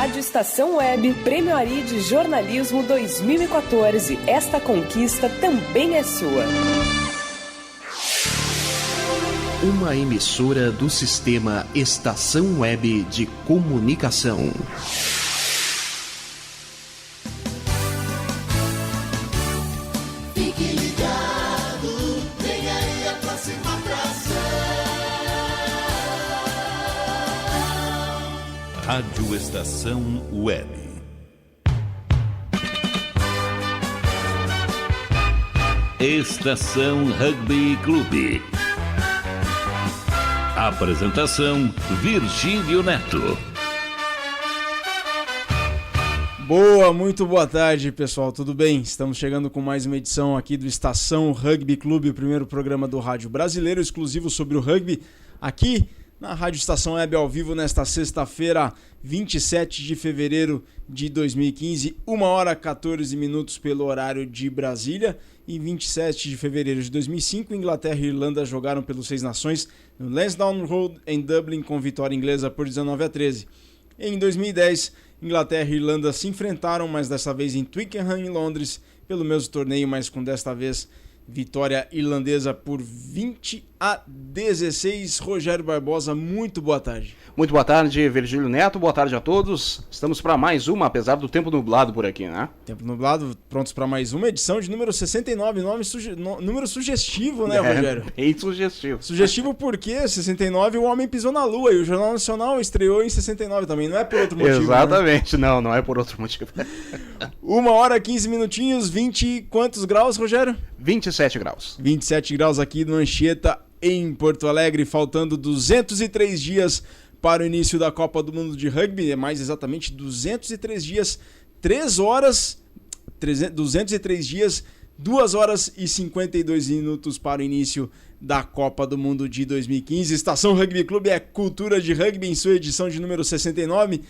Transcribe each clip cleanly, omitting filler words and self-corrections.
Rádio Estação Web, Prêmio Ari de Jornalismo 2014. Esta conquista também é sua. Uma emissora do sistema Estação Web de Comunicação. Fique ligado, vem aí a próxima atração. Rádio Estação Web. Estação Rugby Clube. Apresentação: Virgílio Neto. Muito boa tarde, pessoal, tudo bem? Estamos chegando com mais uma edição aqui do Estação Rugby Clube, o primeiro programa do rádio brasileiro exclusivo sobre o rugby, aqui na Rádio Estação Web ao vivo nesta sexta-feira, 27 de fevereiro de 2015, 1h14 pelo horário de Brasília. Em 27 de fevereiro de 2005, Inglaterra e Irlanda jogaram pelos Seis Nações no Lansdowne Road em Dublin com vitória inglesa por 19-13. Em 2010, Inglaterra e Irlanda se enfrentaram, mas dessa vez em Twickenham, em Londres, pelo mesmo torneio, mas com desta vez vitória irlandesa por 20-16. Rogério Barbosa, muito boa tarde. Muito boa tarde, Virgílio Neto, boa tarde a todos. Estamos para mais uma, apesar do tempo nublado por aqui, né? Tempo nublado, prontos para mais uma edição de número 69, número sugestivo, né, Rogério? Bem sugestivo. Sugestivo porque 69 o homem pisou na lua e o Jornal Nacional estreou em 69 também, não é por outro motivo. Exatamente, né? Não é por outro motivo. 1h15, 20 quantos graus, Rogério? 27 graus. 27 graus aqui no Anchieta, em Porto Alegre, faltando 203 dias para o início da Copa do Mundo de Rugby, é mais exatamente 203 dias, 203 dias, 2 horas e 52 minutos para o início da Copa do Mundo de 2015. Estação Rugby Clube é cultura de rugby em sua edição de número 69,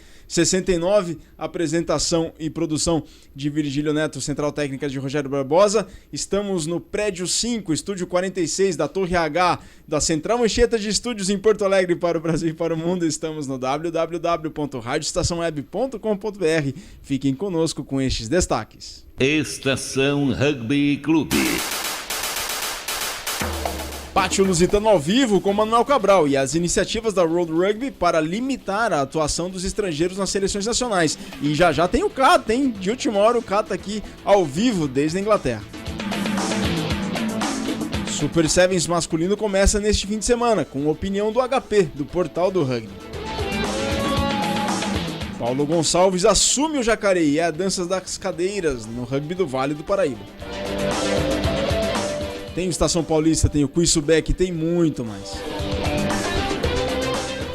apresentação e produção de Virgílio Neto, central técnica de Rogério Barbosa. Estamos no prédio 5, estúdio 46 da Torre H, da Central Anchieta de Estúdios em Porto Alegre para o Brasil e para o mundo. Estamos no www.radioestaçãoweb.com.br. Fiquem conosco com estes destaques. Estação Rugby Clube. Pátio Lusitano ao vivo com Manuel Cabral e as iniciativas da World Rugby para limitar a atuação dos estrangeiros nas seleções nacionais. E já tem o Cata, hein? De última hora o Cata aqui ao vivo desde a Inglaterra. Super Sevens masculino começa neste fim de semana com opinião do HP, do Portal do Rugby. Paulo Gonçalves assume o Jacareí e a dança das cadeiras no rugby do Vale do Paraíba. Tem o Estação Paulista, tem o Cuiçubec, tem muito mais.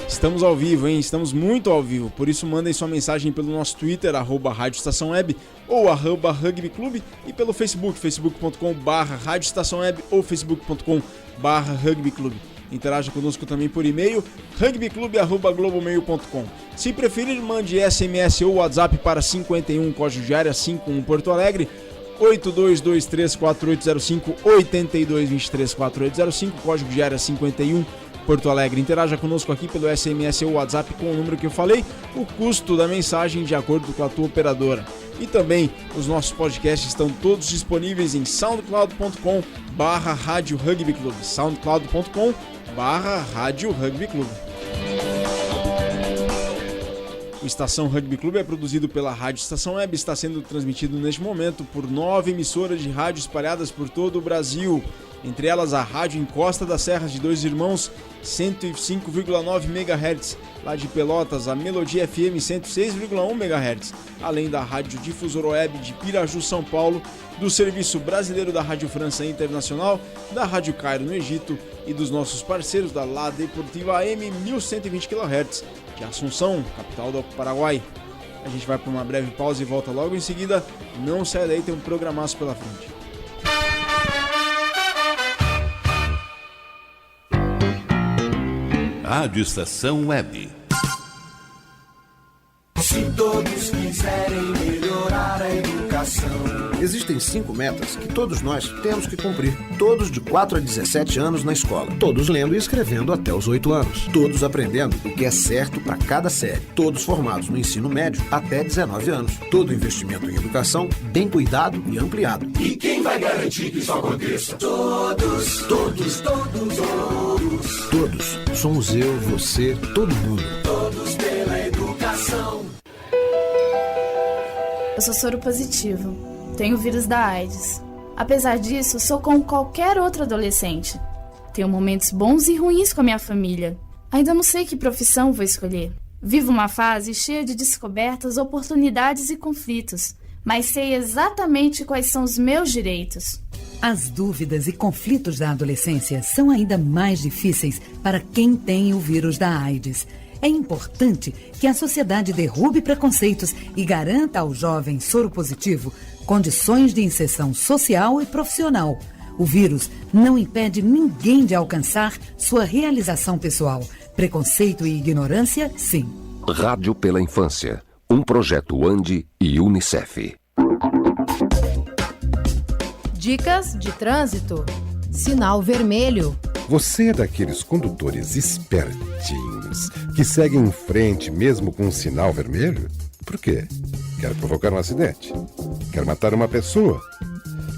Estamos ao vivo, hein? Estamos muito ao vivo, por isso mandem sua mensagem pelo nosso Twitter, @Rádio Estação Web ou @Rugby Clube e pelo Facebook, facebook.com/Rádio Estação Web ou facebook.com/Rugby Clube. Interaja conosco também por e-mail, rugbyclube@globomail.com. Se preferir, mande SMS ou WhatsApp para 51, código de área 51 Porto Alegre, 82234805, 82234805, código de área 51 Porto Alegre. Interaja conosco aqui pelo SMS ou WhatsApp com o número que eu falei, o custo da mensagem de acordo com a tua operadora. E também os nossos podcasts estão todos disponíveis em soundcloud.com/Rádio Rugby Clube, soundcloud.com/Rádio Rugby Clube. O Estação Rugby Clube é produzido pela Rádio Estação Web, está sendo transmitido neste momento por 9 emissoras de rádio espalhadas por todo o Brasil. Entre elas a Rádio Encosta das Serras de Dois Irmãos, 105,9 MHz, lá de Pelotas, a Melodia FM 106,1 MHz, além da Rádio Difusora Web de Piraju, São Paulo, do Serviço Brasileiro da Rádio França Internacional, da Rádio Cairo no Egito e dos nossos parceiros da La Deportiva AM 1120 kHz, de Assunção, capital do Paraguai. A gente vai para uma breve pausa e volta logo em seguida. Não sai daí, tem um programaço pela frente. Rádio Estação Web. Se todos quiserem melhorar a educação. Existem 5 metas que todos nós temos que cumprir. Todos de 4 a 17 anos na escola. Todos lendo e escrevendo até os 8 anos. Todos aprendendo o que é certo para cada série. Todos formados no ensino médio até 19 anos. Todo investimento em educação bem cuidado e ampliado. E quem vai garantir que isso aconteça? Todos, todos, todos, todos. Todos. Somos eu, você, todo mundo. Todos pela educação. Eu sou soro positivo. Tenho o vírus da AIDS. Apesar disso, sou como qualquer outro adolescente. Tenho momentos bons e ruins com a minha família. Ainda não sei que profissão vou escolher. Vivo uma fase cheia de descobertas, oportunidades e conflitos, mas sei exatamente quais são os meus direitos. As dúvidas e conflitos da adolescência são ainda mais difíceis para quem tem o vírus da AIDS. É importante que a sociedade derrube preconceitos e garanta ao jovem soropositivo condições de inserção social e profissional. O vírus não impede ninguém de alcançar sua realização pessoal. Preconceito e ignorância, sim. Rádio pela Infância, um projeto ANDI e Unicef. Dicas de trânsito. Sinal vermelho. Você é daqueles condutores espertinhos que seguem em frente mesmo com um sinal vermelho? Por quê? Quer provocar um acidente? Quer matar uma pessoa?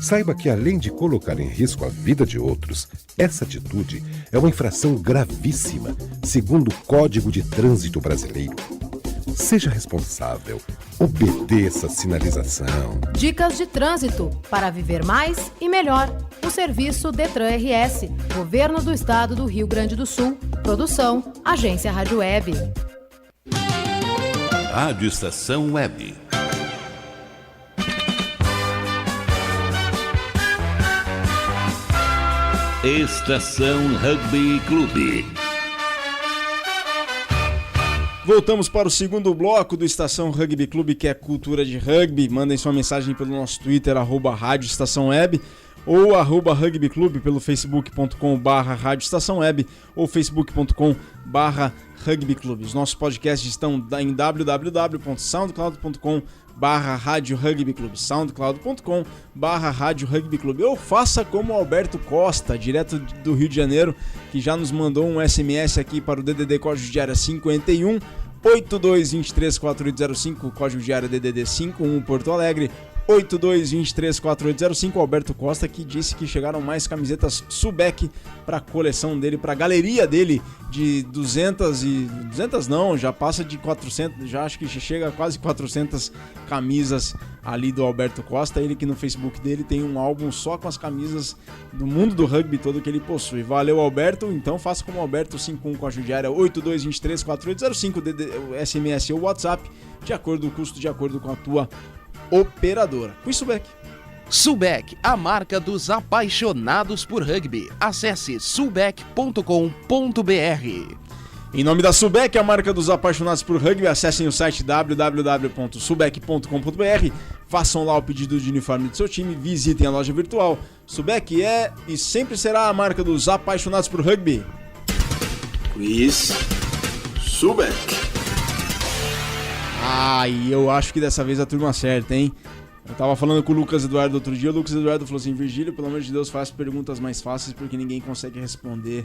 Saiba que, além de colocar em risco a vida de outros, essa atitude é uma infração gravíssima, segundo o Código de Trânsito Brasileiro. Seja responsável, obedeça a sinalização. Dicas de trânsito para viver mais e melhor. O serviço Detran RS, Governo do Estado do Rio Grande do Sul, produção, Agência Rádio Web. Rádio Estação Web. Estação Rugby Clube. Voltamos para o segundo bloco do Estação Rugby Clube, que é cultura de rugby. Mandem sua mensagem pelo nosso Twitter, @Rádio Estação Web, ou @Rugby Clube pelo facebook.com/Rádio Estação Web ou facebook.com/Rugby Clube. Os nossos podcasts estão em www.soundcloud.com/Rádio Rugby Clube, soundcloud.com/Rádio Rugby Clube. Ou faça como o Alberto Costa, direto do Rio de Janeiro, que já nos mandou um SMS aqui para o DDD código de área 51 82234805, código de área DDD 51 Porto Alegre, 82234805. Alberto Costa, que disse que chegaram mais camisetas Subec para a coleção dele, para a galeria dele, de 200 não, já passa de 400, já acho que chega a quase 400 camisas ali do Alberto Costa. Ele que no Facebook dele tem um álbum só com as camisas do mundo do rugby todo que ele possui. Valeu, Alberto. Então faça como Alberto, 51 código de área 82234805, SMS ou WhatsApp, de acordo com o custo, de acordo com a tua operadora. Fui Subec. Subec, a marca dos apaixonados por rugby. Acesse subec.com.br. Em nome da Subec, a marca dos apaixonados por rugby, acessem o site www.subec.com.br, façam lá o pedido de uniforme do seu time, visitem a loja virtual. Subec é e sempre será a marca dos apaixonados por rugby. Quiz Subec. E eu acho que dessa vez a turma acerta, hein? Eu tava falando com o Lucas Eduardo outro dia, o Lucas Eduardo falou assim: Virgílio, pelo amor de Deus, faz perguntas mais fáceis porque ninguém consegue responder.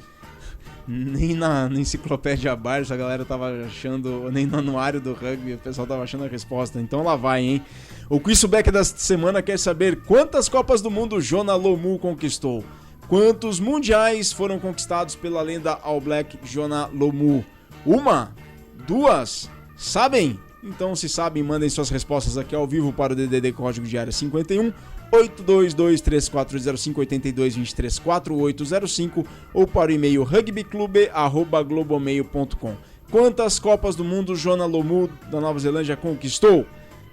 Nem na enciclopédia Barça a galera tava achando, nem no anuário do rugby o pessoal tava achando a resposta. Então lá vai, hein? O Quiz Subec desta semana quer saber quantas Copas do Mundo Jonah Lomu conquistou. Quantos mundiais foram conquistados pela lenda All Black Jonah Lomu? 1? 2? Sabem? Então, se sabem, mandem suas respostas aqui ao vivo para o DDD código de área 51 822340582234805 ou para o e-mail rugbyclube@globomail.com. Quantas Copas do Mundo Jonah Lomu da Nova Zelândia conquistou?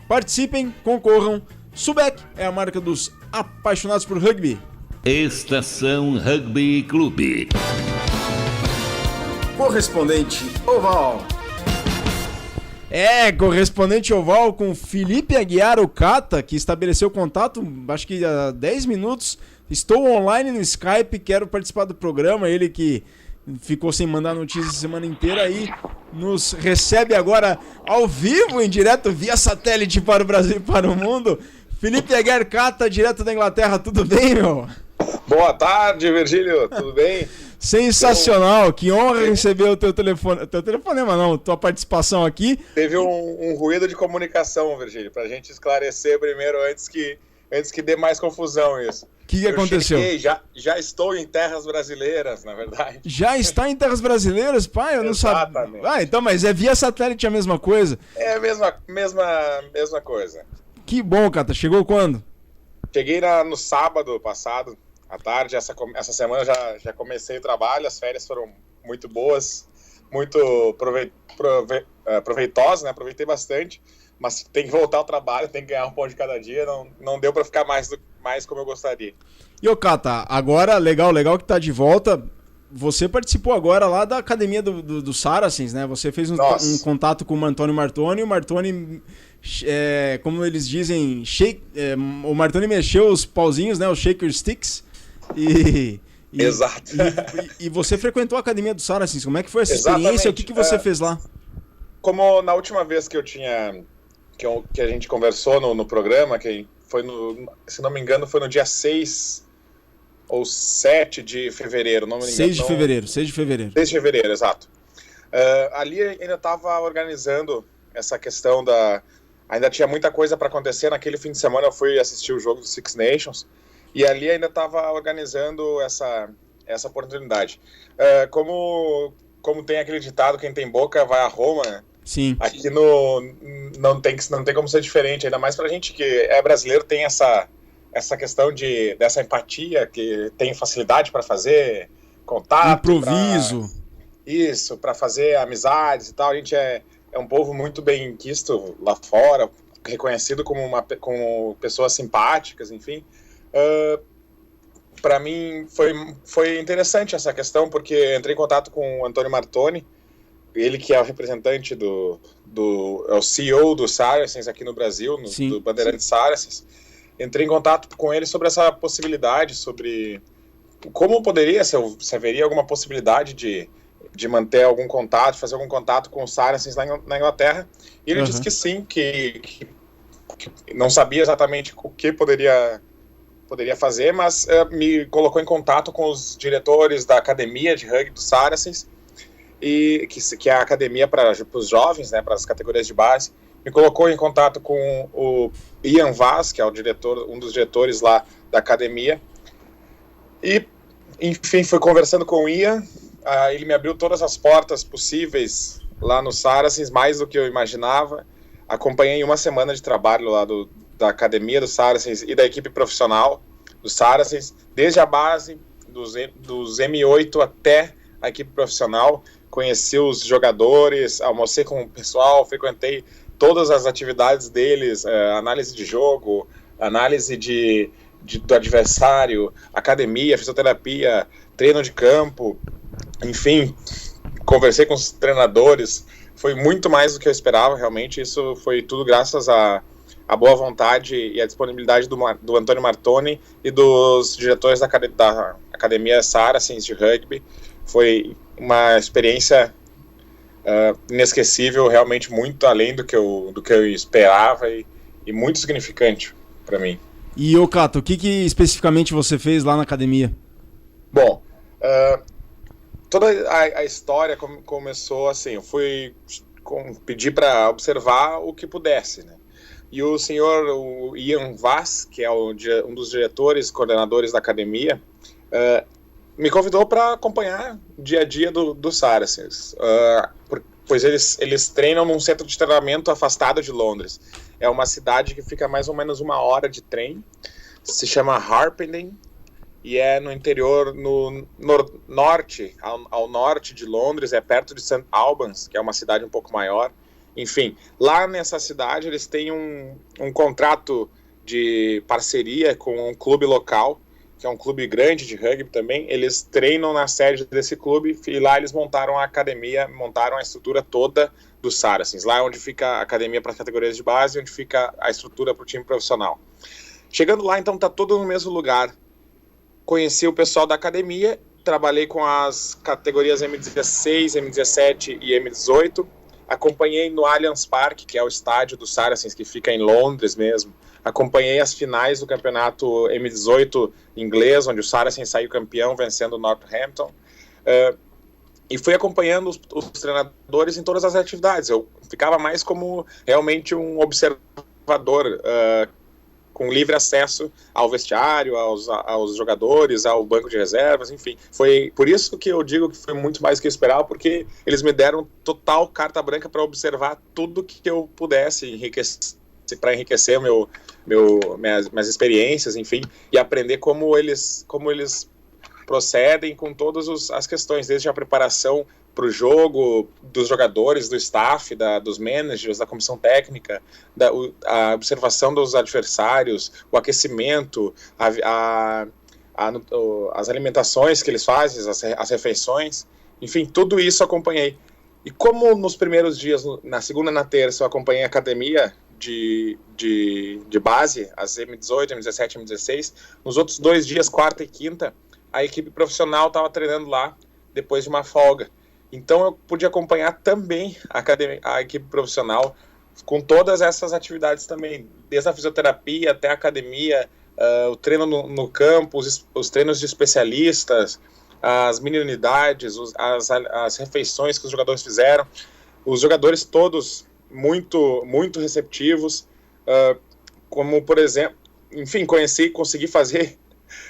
Participem, concorram. Subec é a marca dos apaixonados por rugby. Estação Rugby Clube. Correspondente Oval. Correspondente oval com Felipe Aguiar Ocata, que estabeleceu contato, acho que há 10 minutos. Estou online no Skype, quero participar do programa. Ele que ficou sem mandar notícias a semana inteira aí. nos recebe agora ao vivo, em direto, via satélite para o Brasil e para o mundo. Felipe Aguiar Cata, direto da Inglaterra, tudo bem, meu? Boa tarde, Virgílio, tudo bem? Sensacional, que honra receber o teu telefonema não, tua participação aqui. Teve um ruído de comunicação, Virgílio, pra gente esclarecer primeiro antes que dê mais confusão isso. O que aconteceu? Cheguei, já estou em terras brasileiras, na verdade. Já está em terras brasileiras? Pai, eu não sabia. Então, mas é via satélite a mesma coisa? É a mesma coisa. Que bom, Cata. Chegou quando? Cheguei no sábado passado, à tarde. Essa semana já comecei o trabalho, as férias foram muito boas, muito proveitosas, né? Aproveitei bastante. Mas tem que voltar ao trabalho, tem que ganhar um pão de cada dia, não deu pra ficar mais como eu gostaria. E ô Cata, agora, legal que tá de volta, você participou agora lá da academia do Saracens, né? Você fez um contato com o Antônio Martoni, o Martoni, como eles dizem, o Martoni mexeu os pauzinhos, né? Os shaker sticks, Exato. E você frequentou a academia do Saracens, como é que foi essa experiência? O que você fez lá? Como na última vez que que a gente conversou no programa, que foi se não me engano, foi no dia 6 ou 7 de fevereiro, não me engano. 6 de fevereiro. 6 de fevereiro, exato. Ali ainda estava organizando essa questão ainda tinha muita coisa para acontecer. Naquele fim de semana eu fui assistir o jogo do Six Nations, e ali ainda estava organizando essa oportunidade. Como tem aquele ditado, quem tem boca vai a Roma, né? Sim. Aqui não tem como ser diferente, ainda mais pra gente que é brasileiro, tem essa questão dessa empatia, que tem facilidade para fazer contato, improviso, para fazer amizades e tal. A gente é um povo muito bem quisto lá fora, reconhecido como pessoas simpáticas, enfim. Para mim foi interessante essa questão, porque entrei em contato com o Antônio Martoni, ele que é o representante é o CEO do Saracens aqui no Brasil, do Bandeirantes Saracens. Entrei em contato com ele sobre essa possibilidade, sobre como poderia, se haveria alguma possibilidade de manter algum contato, fazer algum contato com os Saracens na Inglaterra. E ele disse que sim, que não sabia exatamente o que poderia fazer, mas me colocou em contato com os diretores da academia de rugby do Saracens, e que é a academia para os jovens, né, para as categorias de base. Me colocou em contato com o Ian Vaz, que é um dos diretores lá da academia. E, enfim, fui conversando com o Ian. Ele me abriu todas as portas possíveis lá no Saracens, mais do que eu imaginava. Acompanhei uma semana de trabalho lá da academia do Saracens e da equipe profissional do Saracens, desde a base, dos M8 até a equipe profissional. Conheci os jogadores, almocei com o pessoal, frequentei todas as atividades deles, análise de jogo, análise do adversário, academia, fisioterapia, treino de campo, enfim, conversei com os treinadores. Foi muito mais do que eu esperava, realmente. Isso foi tudo graças à boa vontade e à disponibilidade do Antônio Martoni e dos diretores da Academia Saracens de Rugby. Foi uma experiência inesquecível, realmente muito além do que eu esperava e muito significante para mim. E, ô Cato, o que especificamente você fez lá na academia? Bom, toda a história começou assim, eu fui pedir para observar o que pudesse, né? E o Ian Vaz, que é um dos diretores, coordenadores da academia, me convidou para acompanhar o dia a dia do Saracens, pois eles treinam num centro de treinamento afastado de Londres. É uma cidade que fica mais ou menos 1 hora de trem, se chama Harpenden, e é no interior, no norte, ao norte de Londres, é perto de St. Albans, que é uma cidade um pouco maior. Enfim, lá nessa cidade eles têm um contrato de parceria com um clube local, que é um clube grande de rugby também. Eles treinam na sede desse clube e lá eles montaram a academia, montaram a estrutura toda do Saracens. Lá é onde fica a academia para as categorias de base, onde fica a estrutura para o time profissional. Chegando lá, então, tá todo no mesmo lugar. Conheci o pessoal da academia trabalhei com as categorias M16, M17 e M18. Acompanhei no Allianz Parque, que é o estádio do Saracens, que fica em Londres mesmo. Acompanhei as finais do campeonato M18 inglês, onde o Saracens saiu campeão, vencendo o Northampton. E fui acompanhando os treinadores em todas as atividades. Eu ficava mais como realmente um observador, com livre acesso ao vestiário, aos jogadores, ao banco de reservas, enfim. Foi por isso que eu digo que foi muito mais do que eu esperava, porque eles me deram total carta branca para observar tudo que eu pudesse para enriquecer minhas experiências, enfim, e aprender como eles procedem com todas as questões, desde a preparação para o jogo, dos jogadores, do staff, dos managers, da comissão técnica, a observação dos adversários, o aquecimento, as alimentações que eles fazem, as refeições, enfim, tudo isso acompanhei. E como nos primeiros dias, na segunda e na terça, eu acompanhei a academia de base, as M18, M17 e M16, nos outros 2 dias, quarta e quinta, a equipe profissional estava treinando lá, depois de uma folga. Então eu pude acompanhar também a equipe profissional com todas essas atividades também, desde a fisioterapia até a academia, o treino no campo, os treinos de especialistas, as mini unidades, as refeições que os jogadores fizeram. Os jogadores todos muito, muito receptivos, como por exemplo, enfim, consegui fazer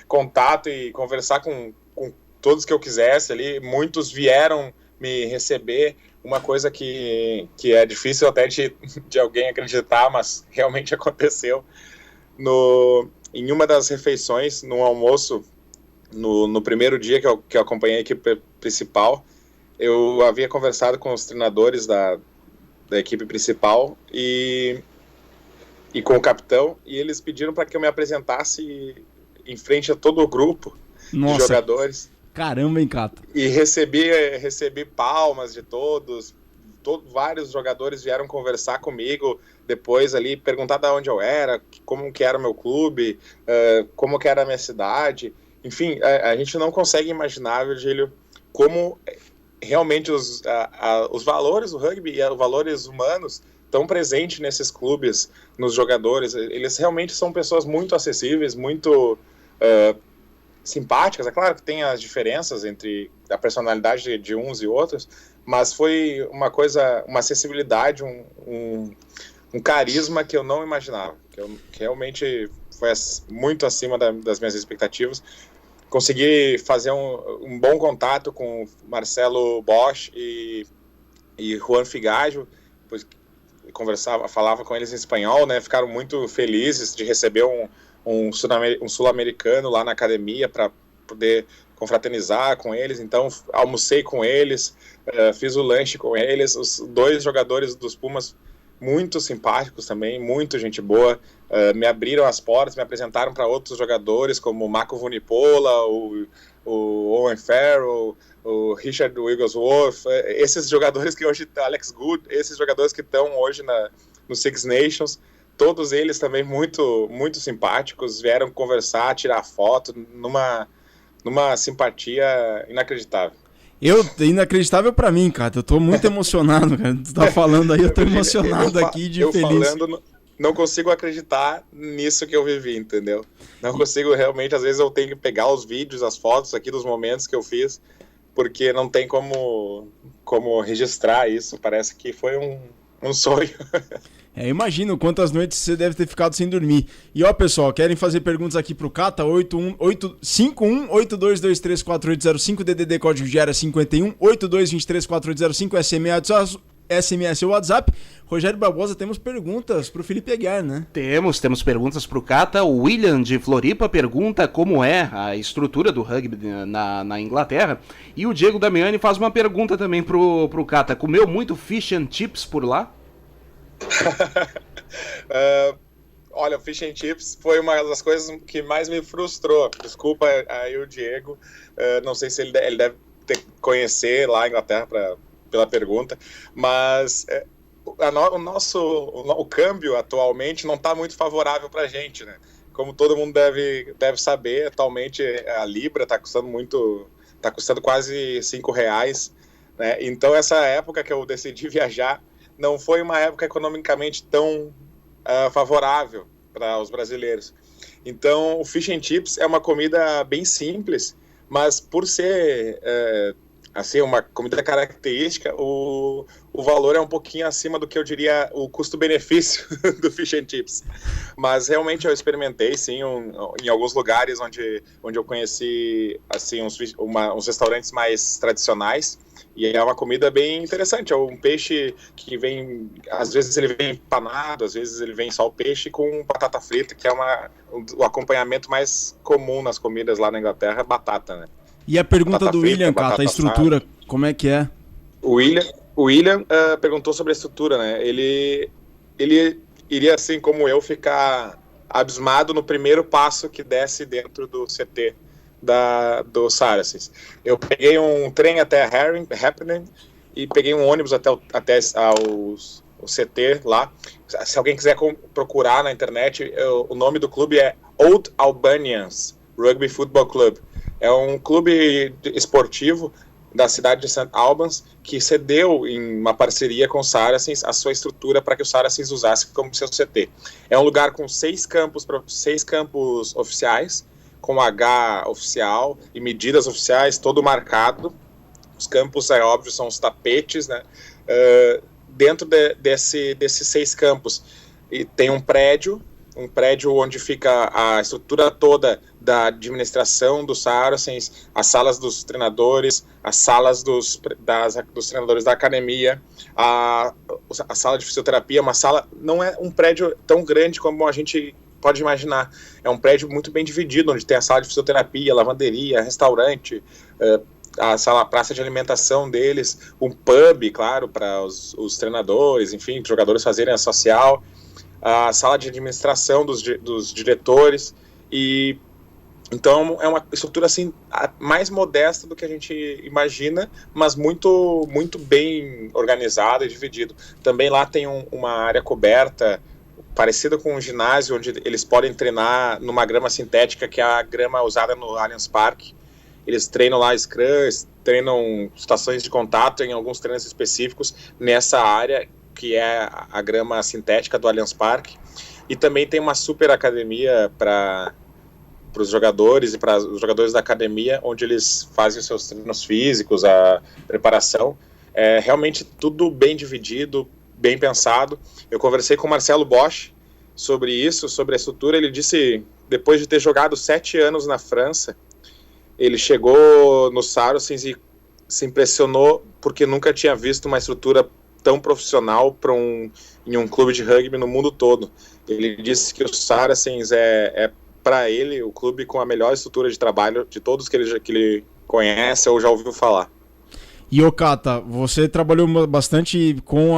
contato e conversar com todos que eu quisesse ali. Muitos vieram me receber, uma coisa que é difícil até de alguém acreditar, mas realmente aconteceu. Em uma das refeições, no almoço, no primeiro dia que eu acompanhei a equipe principal, eu havia conversado com os treinadores da equipe principal e com o capitão, e eles pediram para que eu me apresentasse em frente a todo o grupo de jogadores. Caramba, hein, Cata? E recebi palmas de todos. Vários jogadores vieram conversar comigo depois ali, perguntar de onde eu era, como que era o meu clube, como que era a minha cidade. Enfim, a gente não consegue imaginar, Virgílio, como realmente os valores do rugby e os valores humanos estão presentes nesses clubes, nos jogadores. Eles realmente são pessoas muito acessíveis, muito simpáticas. É claro que tem as diferenças entre a personalidade de uns e outros, mas foi uma acessibilidade, um carisma que eu não imaginava, que realmente foi muito acima das minhas expectativas. Consegui fazer um bom contato com Marcelo Bosch e Juan Figaggio, pois falava com eles em espanhol, né? Ficaram muito felizes de receber um sul-americano lá na academia para poder confraternizar com eles. Então almocei com eles, fiz o lanche com eles. Os 2 jogadores dos Pumas muito simpáticos também, muito gente boa, me abriram as portas, me apresentaram para outros jogadores como o Marco Vunipola, o Owen Farrell, o Richard Wigglesworth, esses jogadores que hoje, Alex Good, esses jogadores que estão hoje no Six Nations, todos eles também muito, muito simpáticos, vieram conversar, tirar foto, numa simpatia inacreditável. Inacreditável pra mim, cara. Eu tô muito emocionado, cara. Tu tá falando aí, eu tô emocionado aqui de feliz. Falando, não consigo acreditar nisso que eu vivi, entendeu? Não consigo realmente, às vezes eu tenho que pegar os vídeos, as fotos aqui dos momentos que eu fiz, porque não tem como registrar isso. Parece que foi um sonho. Imagino quantas noites você deve ter ficado sem dormir. E ó, pessoal, querem fazer perguntas aqui pro Cata? 5182234805, DDD código de área 51, 82234805, SMS ou WhatsApp. Rogério Barbosa, temos perguntas pro Felipe Aguiar, né? Temos perguntas pro Cata. O William de Floripa pergunta como é a estrutura do rugby na Inglaterra. E o Diego Damiani faz uma pergunta também pro Cata. Comeu muito fish and chips por lá? Olha, o Fish and Chips foi uma das coisas que mais me frustrou. Desculpa aí o Diego, não sei se ele deve conhecer lá a Inglaterra pela pergunta, mas o câmbio atualmente não está muito favorável para a gente, né? Como todo mundo deve saber, atualmente a Libra está custando muito tá custando quase R$5, né? Então essa época que eu decidi viajar não foi uma época economicamente tão favorável para os brasileiros. Então o fish and chips é uma comida bem simples, mas por ser assim, uma comida característica, o valor é um pouquinho acima do que eu diria o custo-benefício do fish and chips. Mas realmente eu experimentei, sim, em alguns lugares onde eu conheci assim, uns restaurantes mais tradicionais, e é uma comida bem interessante. É um peixe que vem, às vezes ele vem empanado, às vezes ele vem só o peixe com batata frita, que é o acompanhamento mais comum nas comidas lá na Inglaterra, batata, né? E a pergunta do William, Cata, a estrutura, como é que é? O William perguntou sobre a estrutura, né? Ele iria, assim como eu, ficar abismado no primeiro passo que desce dentro do CT do Saracens. Eu peguei um trem até Happening e peguei um ônibus até o CT lá. Se alguém quiser procurar na internet, o nome do clube é Old Albanians Rugby Football Club. É um clube esportivo da cidade de St. Albans que cedeu em uma parceria com o Saracens a sua estrutura para que o Saracens usasse como seu CT. É um lugar com 6 campos oficiais, com H oficial e medidas oficiais, todo marcado. Os campos, é óbvio, são os tapetes, né? Dentro desses 6 campos e tem um prédio onde fica a estrutura toda da administração do Saracens, as salas dos treinadores, as salas dos treinadores da academia, a sala de fisioterapia. Uma sala, não é um prédio tão grande como a gente pode imaginar, é um prédio muito bem dividido, onde tem a sala de fisioterapia, lavanderia, restaurante, a praça de alimentação deles, um pub, claro, para os treinadores, enfim, os jogadores fazerem a social, a sala de administração dos diretores, e então é uma estrutura assim mais modesta do que a gente imagina, mas muito, muito bem organizada e dividido. Também lá tem uma área coberta, parecida com um ginásio, onde eles podem treinar numa grama sintética, que é a grama usada no Allianz Parque. Eles treinam lá scrum, treinam situações de contato em alguns treinos específicos nessa área, que é a grama sintética do Allianz Parque. E também tem uma super academia para os jogadores e para os jogadores da academia, onde eles fazem os seus treinos físicos, a preparação. É realmente tudo bem dividido, bem pensado. Eu conversei com o Marcelo Bosch sobre isso, sobre a estrutura. Ele disse, depois de ter jogado 7 anos na França, ele chegou no Saracens e se impressionou porque nunca tinha visto uma estrutura tão profissional em um clube de rugby no mundo todo. Ele disse que o Saracens é para ele o clube com a melhor estrutura de trabalho de todos que ele conhece ou já ouviu falar. E Cata, você trabalhou bastante com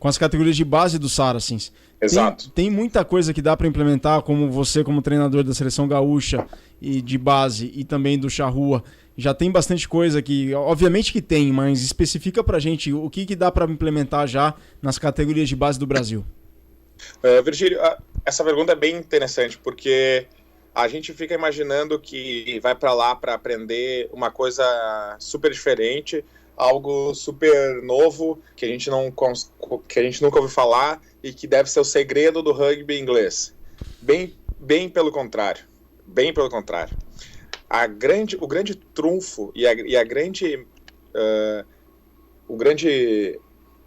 as categorias de base do Saracens. Exato. Tem muita coisa que dá para implementar, como você como treinador da Seleção Gaúcha e de base e também do Charrua. Já tem bastante coisa que, obviamente que tem, mas especifica pra gente o que dá para implementar já nas categorias de base do Brasil. Virgílio, essa pergunta é bem interessante, porque a gente fica imaginando que vai para lá para aprender uma coisa super diferente, algo super novo, que a gente nunca ouviu falar e que deve ser o segredo do rugby inglês. Bem pelo contrário. Bem pelo contrário. O grande trunfo o grande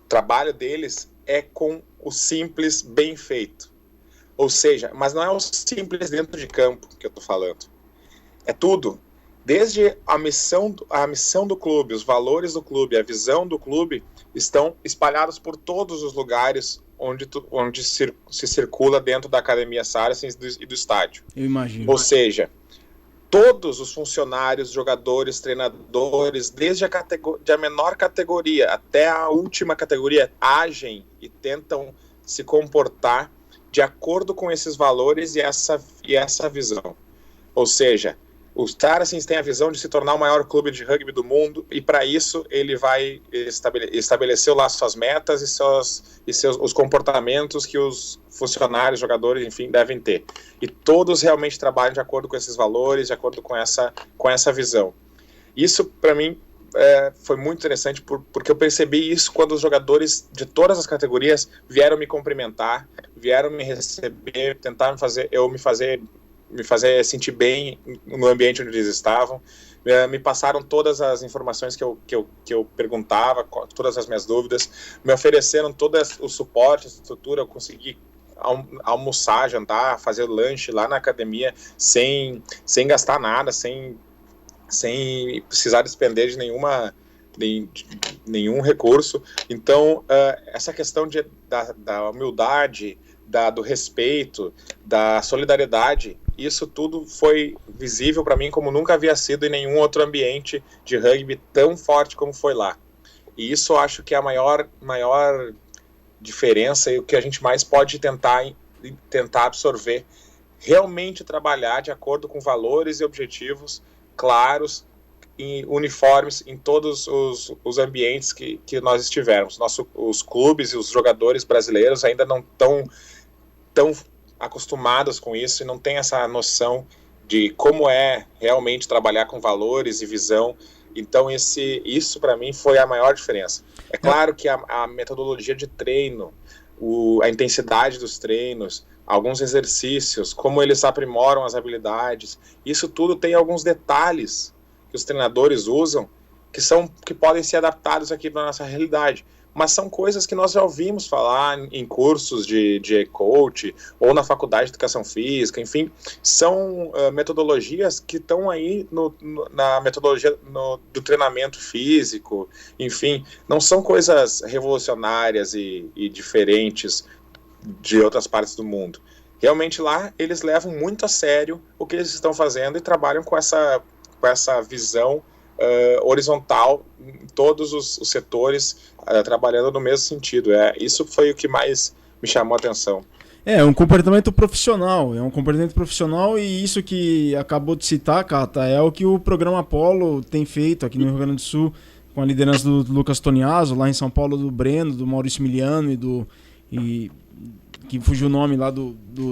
trabalho deles é com o simples bem feito. Ou seja, mas não é o simples dentro de campo que eu estou falando. É tudo. Desde a missão do clube, os valores do clube, a visão do clube estão espalhados por todos os lugares onde se circula dentro da Academia Saracens e do estádio. Eu imagino. Ou seja, todos os funcionários, jogadores, treinadores, desde a menor categoria até a última categoria, agem e tentam se comportar de acordo com esses valores e essa visão. Ou seja, os Saracens têm a visão de se tornar o maior clube de rugby do mundo, e para isso ele vai estabelecer lá suas metas e os comportamentos que os funcionários, jogadores, enfim, devem ter. E todos realmente trabalham de acordo com esses valores, de acordo com essa visão. Isso, para mim, foi muito interessante, porque eu percebi isso quando os jogadores de todas as categorias vieram me cumprimentar, vieram me receber, tentaram me fazer sentir bem no ambiente onde eles estavam, me passaram todas as informações que eu perguntava, todas as minhas dúvidas, me ofereceram todo o suporte, a estrutura. Eu consegui almoçar, jantar, fazer lanche lá na academia sem gastar nada, sem precisar despender de nenhum recurso. Então, essa questão da humildade, do respeito, da solidariedade, isso tudo foi visível para mim como nunca havia sido em nenhum outro ambiente de rugby tão forte como foi lá. E isso eu acho que é a maior diferença e o que a gente mais pode tentar absorver. Realmente trabalhar de acordo com valores e objetivos claros e uniformes em todos os ambientes que nós estivermos. Os clubes e os jogadores brasileiros ainda não estão tão acostumados com isso e não têm essa noção de como é realmente trabalhar com valores e visão. Então isso para mim foi a maior diferença. É claro que a metodologia de treino, a intensidade dos treinos, alguns exercícios, como eles aprimoram as habilidades, isso tudo tem alguns detalhes que os treinadores usam que podem ser adaptados aqui para a nossa realidade. Mas são coisas que nós já ouvimos falar em cursos de coach ou na faculdade de educação física, enfim, são metodologias que estão aí na metodologia do treinamento físico, enfim, não são coisas revolucionárias e diferentes de outras partes do mundo. Realmente lá eles levam muito a sério o que eles estão fazendo e trabalham com essa visão horizontal em todos os setores, trabalhando no mesmo sentido. Isso foi o que mais me chamou a atenção. É um comportamento profissional, e isso que acabou de citar, Cata, é o que o programa Apollo tem feito aqui no Rio Grande do Sul, com a liderança do Lucas Toniaso, lá em São Paulo do Breno, do Maurício Miliano e que fugiu o nome lá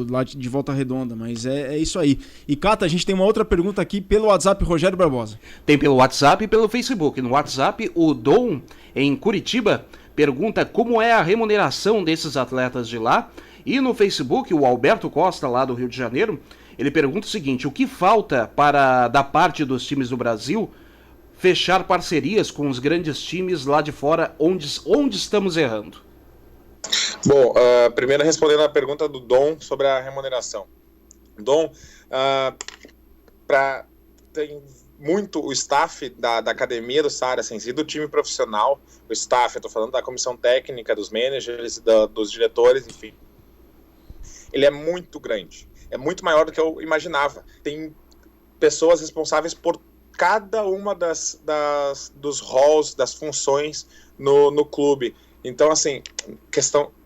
lá de Volta Redonda, mas é isso aí. E Cata, a gente tem uma outra pergunta aqui pelo WhatsApp, Rogério Barbosa. Tem pelo WhatsApp e pelo Facebook. No WhatsApp, o Dom, em Curitiba, pergunta como é a remuneração desses atletas de lá. E no Facebook, o Alberto Costa, lá do Rio de Janeiro, ele pergunta o seguinte: o que falta da parte dos times do Brasil fechar parcerias com os grandes times lá de fora, onde estamos errando? Bom, primeiro respondendo a pergunta do Dom sobre a remuneração. Dom, tem muito o staff da academia do Saracens e do time profissional, o staff, eu estou falando da comissão técnica, dos managers, dos diretores, enfim. Ele é muito grande, é muito maior do que eu imaginava. Tem pessoas responsáveis por cada uma dos roles, das funções no clube. Então, assim,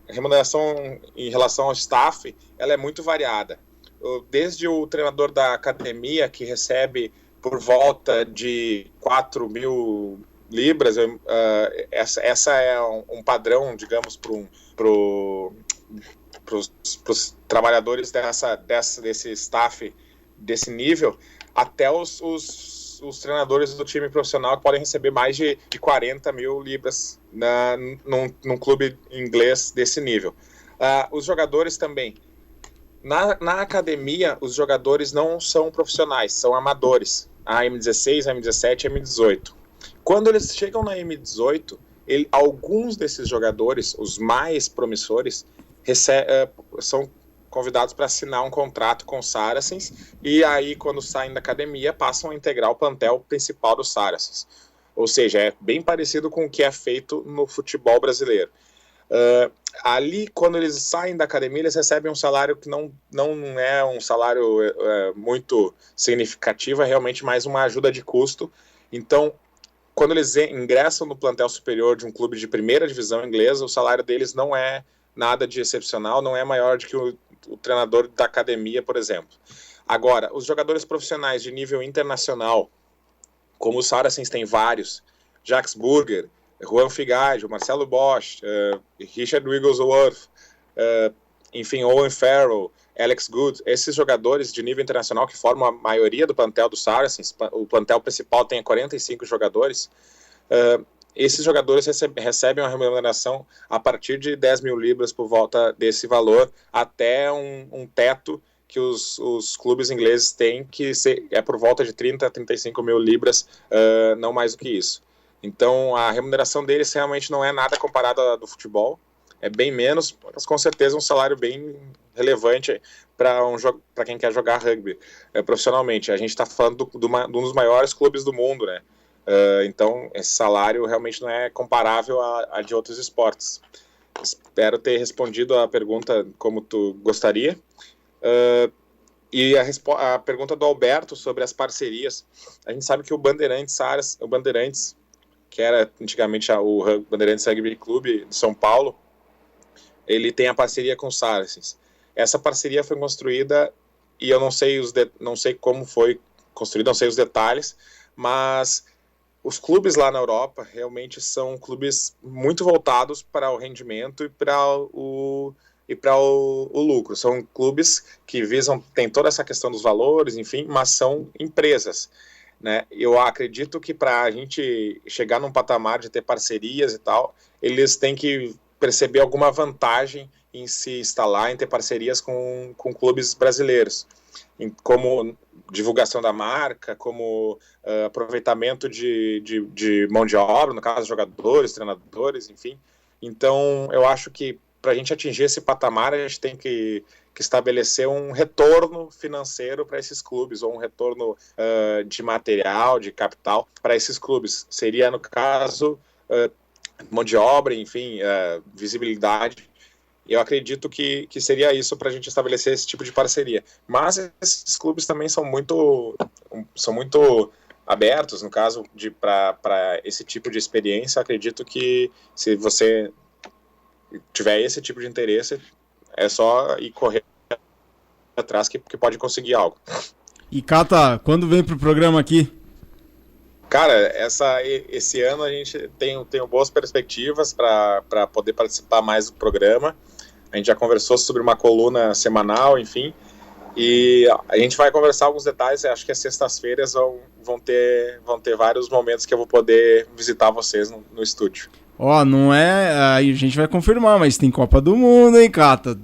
remuneração em relação ao staff, ela é muito variada. Desde o treinador da academia, que recebe por volta de 4 mil libras, essa é um padrão, digamos, para os trabalhadores desse staff, desse nível, até os treinadores do time profissional que podem receber mais de 40 mil libras num clube inglês desse nível. Os jogadores também. Na academia, os jogadores não são profissionais, são amadores. A M16, a M17 e a M18. Quando eles chegam na M18, alguns desses jogadores, os mais promissores, são convidados para assinar um contrato com o Saracens, e aí, quando saem da academia, passam a integrar o plantel principal do Saracens. Ou seja, é bem parecido com o que é feito no futebol brasileiro. Ali, quando eles saem da academia, eles recebem um salário que não é um salário muito significativo, é realmente mais uma ajuda de custo. Então, quando eles ingressam no plantel superior de um clube de primeira divisão inglesa, o salário deles não é nada de excepcional, não é maior do que o treinador da academia, por exemplo. Agora, os jogadores profissionais de nível internacional, como o Saracens tem vários, Jacques Burger, Juan Figaggio, Marcelo Bosch, Richard Wigglesworth, enfim, Owen Farrell, Alex Good, esses jogadores de nível internacional que formam a maioria do plantel do Saracens, o plantel principal tem 45 jogadores, esses jogadores recebem uma remuneração a partir de 10 mil libras por volta desse valor, até um teto que os clubes ingleses têm, que é por volta de 30 a 35 mil libras, não mais do que isso. Então a remuneração deles realmente não é nada comparada à do futebol, é bem menos, mas com certeza um salário bem relevante para quem quer jogar rugby profissionalmente. A gente está falando de um dos maiores clubes do mundo, né? Então esse salário realmente não é comparável a de outros esportes. Espero ter respondido a pergunta como tu gostaria. E a pergunta do Alberto sobre as parcerias, a gente sabe que o Bandeirantes, que era antigamente o Bandeirantes Rugby Clube de São Paulo, ele tem a parceria com o Saracens. Essa parceria foi construída, e eu não sei como foi construída, não sei os detalhes, mas os clubes lá na Europa realmente são clubes muito voltados para o rendimento e para o lucro. São clubes que tem toda essa questão dos valores, enfim, mas são empresas, né? Eu acredito que para a gente chegar num patamar de ter parcerias e tal, eles têm que perceber alguma vantagem em se instalar, em ter parcerias com clubes brasileiros, como divulgação da marca, como aproveitamento de mão de obra, no caso jogadores, treinadores, enfim. Então eu acho que para a gente atingir esse patamar, a gente tem que estabelecer um retorno financeiro para esses clubes, ou um retorno de material, de capital para esses clubes. Seria, no caso, mão de obra, enfim, visibilidade. Eu acredito que seria isso para a gente estabelecer esse tipo de parceria. Mas esses clubes também são muito abertos, no caso, para esse tipo de experiência. Acredito que se você tiver esse tipo de interesse, é só ir correr atrás que pode conseguir algo. E Cata, quando vem pro programa aqui? Cara, esse ano a gente tem boas perspectivas para poder participar mais do programa. A gente já conversou sobre uma coluna semanal, enfim, e a gente vai conversar alguns detalhes. Acho que as sextas-feiras vão ter vários momentos que eu vou poder visitar vocês no estúdio. Não é... Aí a gente vai confirmar, mas tem Copa do Mundo, hein, Cata?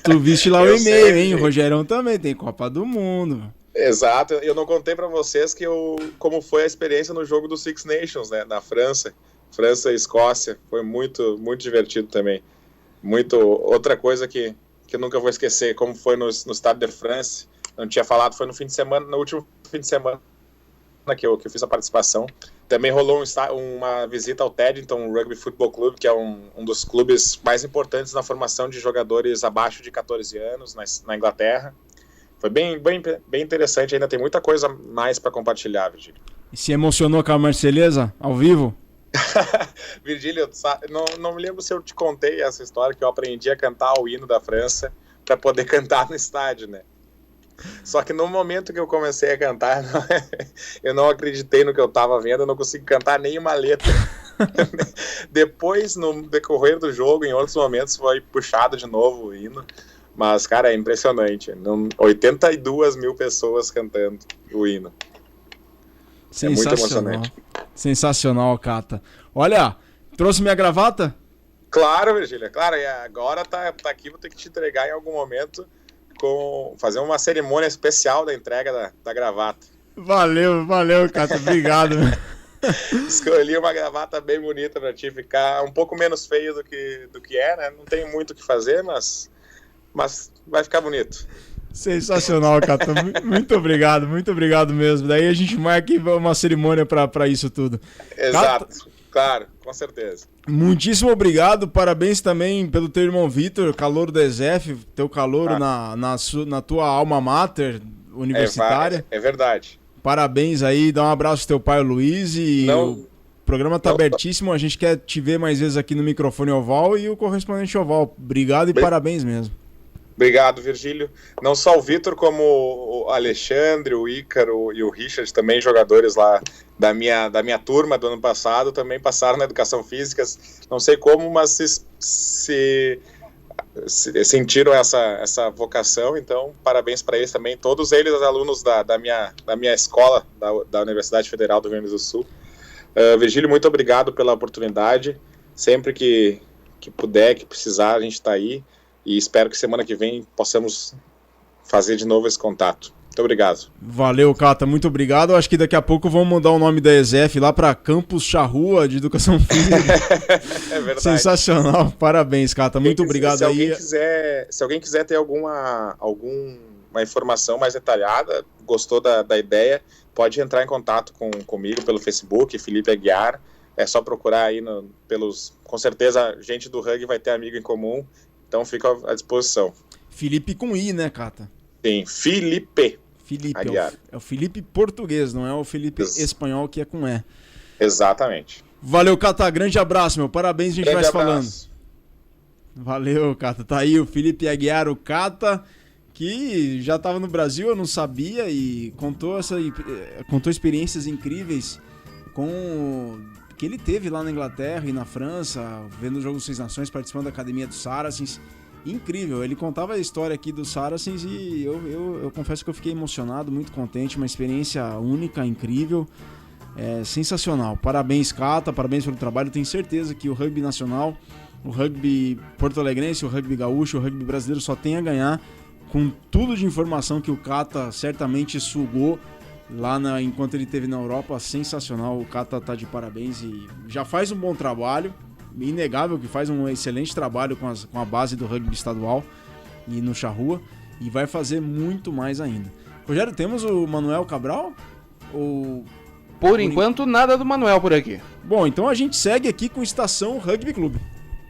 Tu viste lá o e-mail, hein? O Rogerão também tem Copa do Mundo. Exato. Eu não contei para vocês como foi a experiência no jogo do Six Nations, né? Na França e Escócia. Foi muito, muito divertido também. Outra coisa que eu nunca vou esquecer, como foi no Stade de France. Não tinha falado, foi no último fim de semana que eu fiz a participação. Também rolou uma visita ao Teddington Rugby Football Club, que é um dos clubes mais importantes na formação de jogadores abaixo de 14 anos na Inglaterra. Foi bem interessante, ainda tem muita coisa mais para compartilhar, Virgílio. E se emocionou com a Marselhesa, ao vivo? Virgílio, não me lembro se eu te contei essa história, que eu aprendi a cantar o hino da França para poder cantar no estádio, né? Só que no momento que eu comecei a cantar, eu não acreditei no que eu estava vendo, eu não consegui cantar nenhuma letra. Depois, no decorrer do jogo, em outros momentos, foi puxado de novo o hino. Mas, cara, é impressionante. 82 mil pessoas cantando o hino. É muito emocionante. Sensacional, Cata. Olha, trouxe minha gravata? Claro, Virgília, claro. E agora tá aqui, vou ter que te entregar em algum momento, fazer uma cerimônia especial da entrega da gravata. Valeu, Cata. Obrigado. Escolhi uma gravata bem bonita pra ti, ficar um pouco menos feio do que é, né? Não tem muito o que fazer, mas vai ficar bonito. Sensacional, Cata. Muito obrigado mesmo. Daí a gente marca uma cerimônia para isso tudo. Exato, Cata, claro, com certeza. Muitíssimo obrigado, parabéns também pelo teu irmão Vitor, calouro do ESEF, teu calouro na tua alma mater universitária. É verdade. Parabéns aí, dá um abraço pro teu pai, o Luiz, e o programa tá abertíssimo, a gente quer te ver mais vezes aqui no microfone oval e o correspondente oval. Obrigado e parabéns mesmo. Obrigado, Virgílio. Não só o Vitor, como o Alexandre, o Ícaro e o Richard, também jogadores lá da minha turma do ano passado, também passaram na educação física. Não sei como, mas se sentiram essa vocação, então parabéns para eles também, todos eles alunos da minha escola, da Universidade Federal do Rio Grande do Sul. Virgílio, muito obrigado pela oportunidade, sempre que puder, que precisar, a gente está aí, e espero que semana que vem possamos fazer de novo esse contato. Muito obrigado. Valeu, Cata, muito obrigado. Acho que daqui a pouco vamos mudar o nome da ESEF lá para Campus Charrua de Educação Física. É verdade. Sensacional, parabéns, Cata, muito obrigado. Se alguém quiser ter alguma informação mais detalhada, gostou da ideia, pode entrar em contato comigo pelo Facebook, Felipe Aguiar. É só procurar aí com certeza, gente do rugby vai ter amigo em comum, então fica à disposição. Felipe com I, né, Cata? Sim, Felipe Aguiar. É o Felipe português, não é o Felipe espanhol que é com E. Exatamente. Valeu, Cata, grande abraço, meu. Parabéns, a gente vai se falando. Valeu, Cata. Tá aí o Felipe Aguiar, o Cata, que já estava no Brasil, eu não sabia, e contou experiências incríveis que ele teve lá na Inglaterra e na França, vendo o jogo dos Seis Nações, participando da Academia dos Saracens. Incrível, ele contava a história aqui dos Saracens e eu confesso que eu fiquei emocionado, muito contente, uma experiência única, incrível, sensacional. Parabéns, Cata, parabéns pelo trabalho. Tenho certeza que o rugby nacional, o rugby porto-alegrense, o rugby gaúcho, o rugby brasileiro só tem a ganhar com tudo de informação que o Cata certamente sugou lá enquanto ele esteve na Europa. Sensacional, o Cata tá de parabéns e já faz um bom trabalho. Inegável que faz um excelente trabalho com a base do rugby estadual e no Charrua, e vai fazer muito mais ainda. Rogério, temos o Manuel Cabral? Por enquanto, nada do Manuel por aqui. Bom, então a gente segue aqui com Estação Rugby Clube.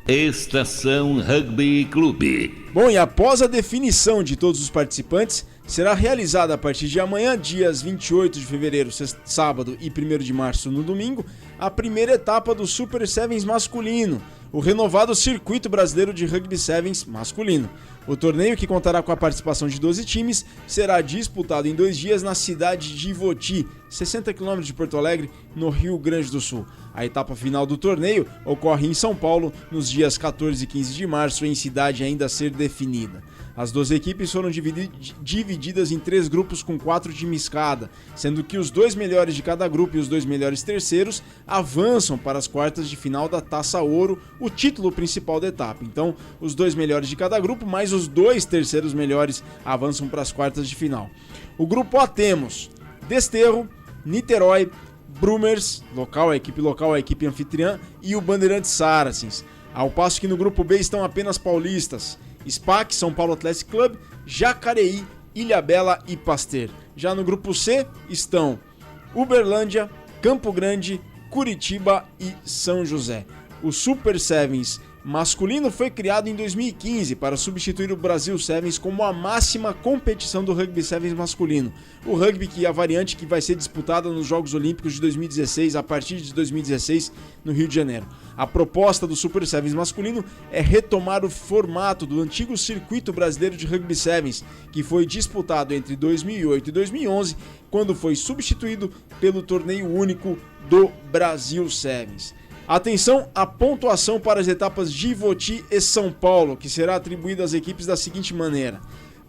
Estação Rugby Clube. Bom, e após a definição de todos os participantes, será realizada a partir de amanhã, dias 28 de fevereiro, sábado, e 1º de março, no domingo, a primeira etapa do Super Sevens masculino, o renovado Circuito Brasileiro de Rugby Sevens masculino. O torneio, que contará com a participação de 12 times, será disputado em 2 dias na cidade de Ivoti, 60 km de Porto Alegre, no Rio Grande do Sul. A etapa final do torneio ocorre em São Paulo, nos dias 14 e 15 de março, em cidade ainda a ser definida. As 12 equipes foram divididas em 3 grupos com 4 times cada, sendo que os 2 melhores de cada grupo e os 2 melhores terceiros avançam para as quartas de final da Taça Ouro, o título principal da etapa. Então, os 2 melhores de cada grupo, mais os 2 terceiros melhores, avançam para as quartas de final. O grupo A temos Desterro, Niterói, Brumers, a equipe anfitriã, e o Bandeirantes Saracens. Ao passo que no grupo B estão apenas paulistas: SPAC, São Paulo Athletic Club, Jacareí, Ilhabela e Pasteur. Já no grupo C estão Uberlândia, Campo Grande, Curitiba e São José. O Super Sevens masculino foi criado em 2015 para substituir o Brasil Sevens como a máxima competição do Rugby Sevens masculino. O rugby, que é a variante que vai ser disputada nos Jogos Olímpicos de 2016, a partir de 2016, no Rio de Janeiro. A proposta do Super Sevens masculino é retomar o formato do antigo Circuito Brasileiro de Rugby Sevens, que foi disputado entre 2008 e 2011, quando foi substituído pelo torneio único do Brasil Sevens. Atenção à pontuação para as etapas de Ivoti e São Paulo, que será atribuída às equipes da seguinte maneira: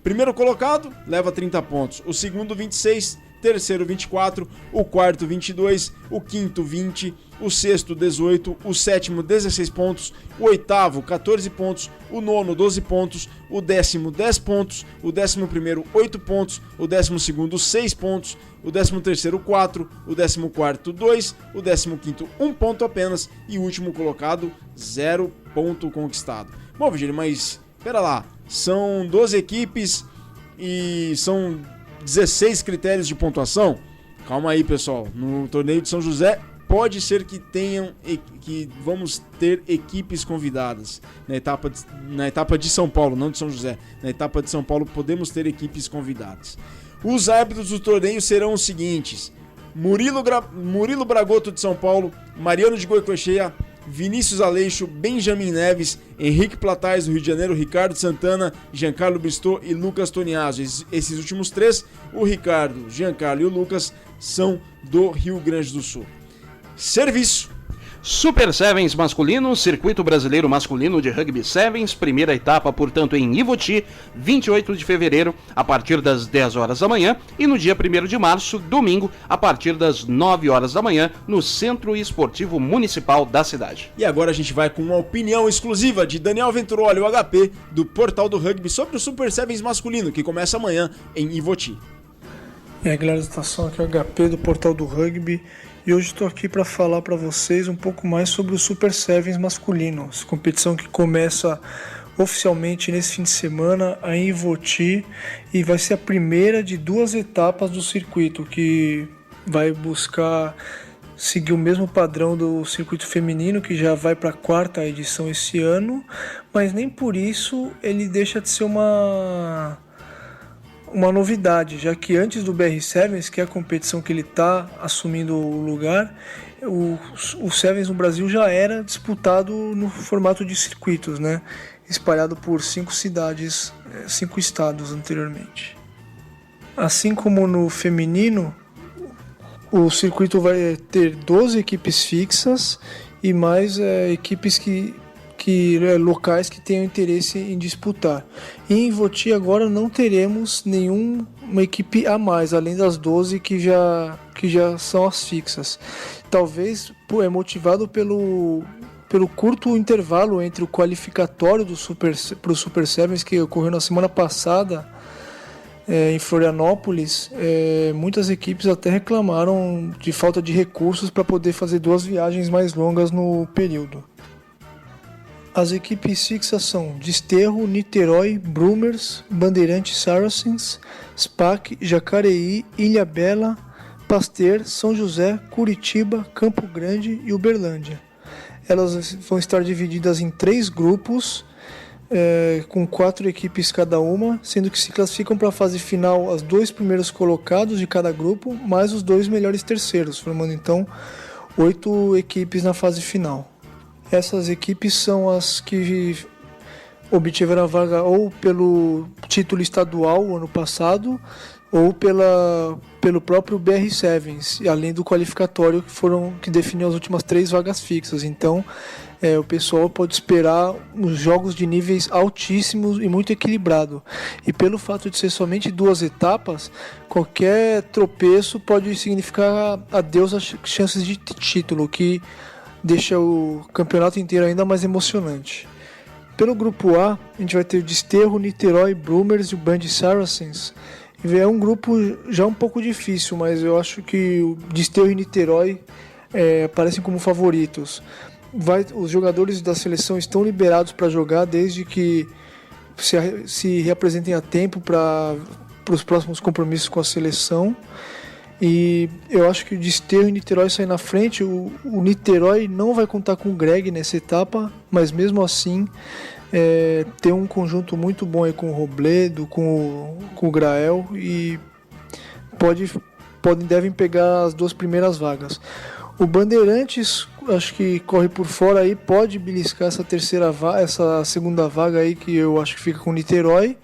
primeiro colocado leva 30 pontos, o segundo 26, terceiro 24, o quarto 22, o quinto 20, o sexto 18, o sétimo 16 pontos, o oitavo 14 pontos, o nono 12 pontos, o décimo 10 pontos, o 11º 8 pontos, o 12º 6 pontos, o 13º 4, o 14º 2, o 15º 1 ponto apenas e o último colocado 0 ponto conquistado. Bom, Virgílio, mas espera lá, são 12 equipes e são 16 critérios de pontuação? Calma aí, pessoal, no torneio de São José pode ser que vamos ter equipes convidadas. Na etapa de São Paulo, não de São José, na etapa de São Paulo podemos ter equipes convidadas. Os árbitros do torneio serão os seguintes: Murilo Bragotto de São Paulo, Mariano de Goicoechea, Vinícius Aleixo, Benjamin Neves, Henrique Platais do Rio de Janeiro, Ricardo Santana, Giancarlo Bistot e Lucas Toniaso. Esses últimos 3, o Ricardo, Giancarlo e o Lucas, são do Rio Grande do Sul. Serviço. Super Sevens masculino, Circuito Brasileiro Masculino de Rugby Sevens, primeira etapa, portanto, em Ivoti, 28 de fevereiro, a partir das 10 horas da manhã, e no dia 1º de março, domingo, a partir das 9 horas da manhã, no Centro Esportivo Municipal da cidade. E agora a gente vai com uma opinião exclusiva de Daniel Venturoli, o HP, do Portal do Rugby, sobre o Super Sevens masculino, que começa amanhã em Ivoti. E aí, galera da estação, aqui é o HP do Portal do Rugby. E hoje estou aqui para falar para vocês um pouco mais sobre o Super Sevens masculino, essa competição que começa oficialmente nesse fim de semana em Ivoti e vai ser a primeira de 2 etapas do circuito, que vai buscar seguir o mesmo padrão do circuito feminino, que já vai para a 4ª edição esse ano, mas nem por isso ele deixa de ser uma novidade, já que antes do BR Sevens, que é a competição que ele está assumindo o lugar, o Sevens no Brasil já era disputado no formato de circuitos, né? Espalhado por 5 cidades, 5 estados anteriormente. Assim como no feminino, o circuito vai ter 12 equipes fixas e mais equipes locais que tenham interesse em disputar. E em Ivoti agora não teremos nenhuma equipe a mais, além das 12 que já são as fixas. Talvez motivado pelo curto intervalo entre o qualificatório para o Super Sevens, que ocorreu na semana passada em Florianópolis. Muitas equipes até reclamaram de falta de recursos para poder fazer 2 viagens mais longas no período. As equipes fixas são Desterro, Niterói, Brumers, Bandeirantes Saracens, SPAC, Jacareí, Ilhabela, Pasteur, São José, Curitiba, Campo Grande e Uberlândia. Elas vão estar divididas em 3 grupos, com 4 equipes cada uma, sendo que se classificam para a fase final as 2 primeiros colocados de cada grupo, mais os 2 melhores terceiros, formando então 8 equipes na fase final. Essas equipes são as que obtiveram a vaga ou pelo título estadual ano passado ou pelo próprio BR Sevens, além do qualificatório que definiu as últimas 3 vagas fixas. Então o pessoal pode esperar uns jogos de níveis altíssimos e muito equilibrado. E pelo fato de ser somente 2 etapas, qualquer tropeço pode significar adeus às chances de título, que deixa o campeonato inteiro ainda mais emocionante. Pelo grupo A, a gente vai ter o Desterro, Niterói, Brumers e o Band Saracens. É um grupo já um pouco difícil, mas eu acho que o Desterro e Niterói aparecem como favoritos. Os jogadores da seleção estão liberados para jogar desde que se reapresentem a tempo para os próximos compromissos com a seleção. E eu acho que o Desterro e o Niterói saem na frente. O Niterói não vai contar com o Greg nessa etapa, mas mesmo assim tem um conjunto muito bom aí com o Robledo, com o Grael, e devem pegar as 2 primeiras vagas. O Bandeirantes, acho que corre por fora aí, pode beliscar essa segunda vaga aí, que eu acho que fica com o Niterói.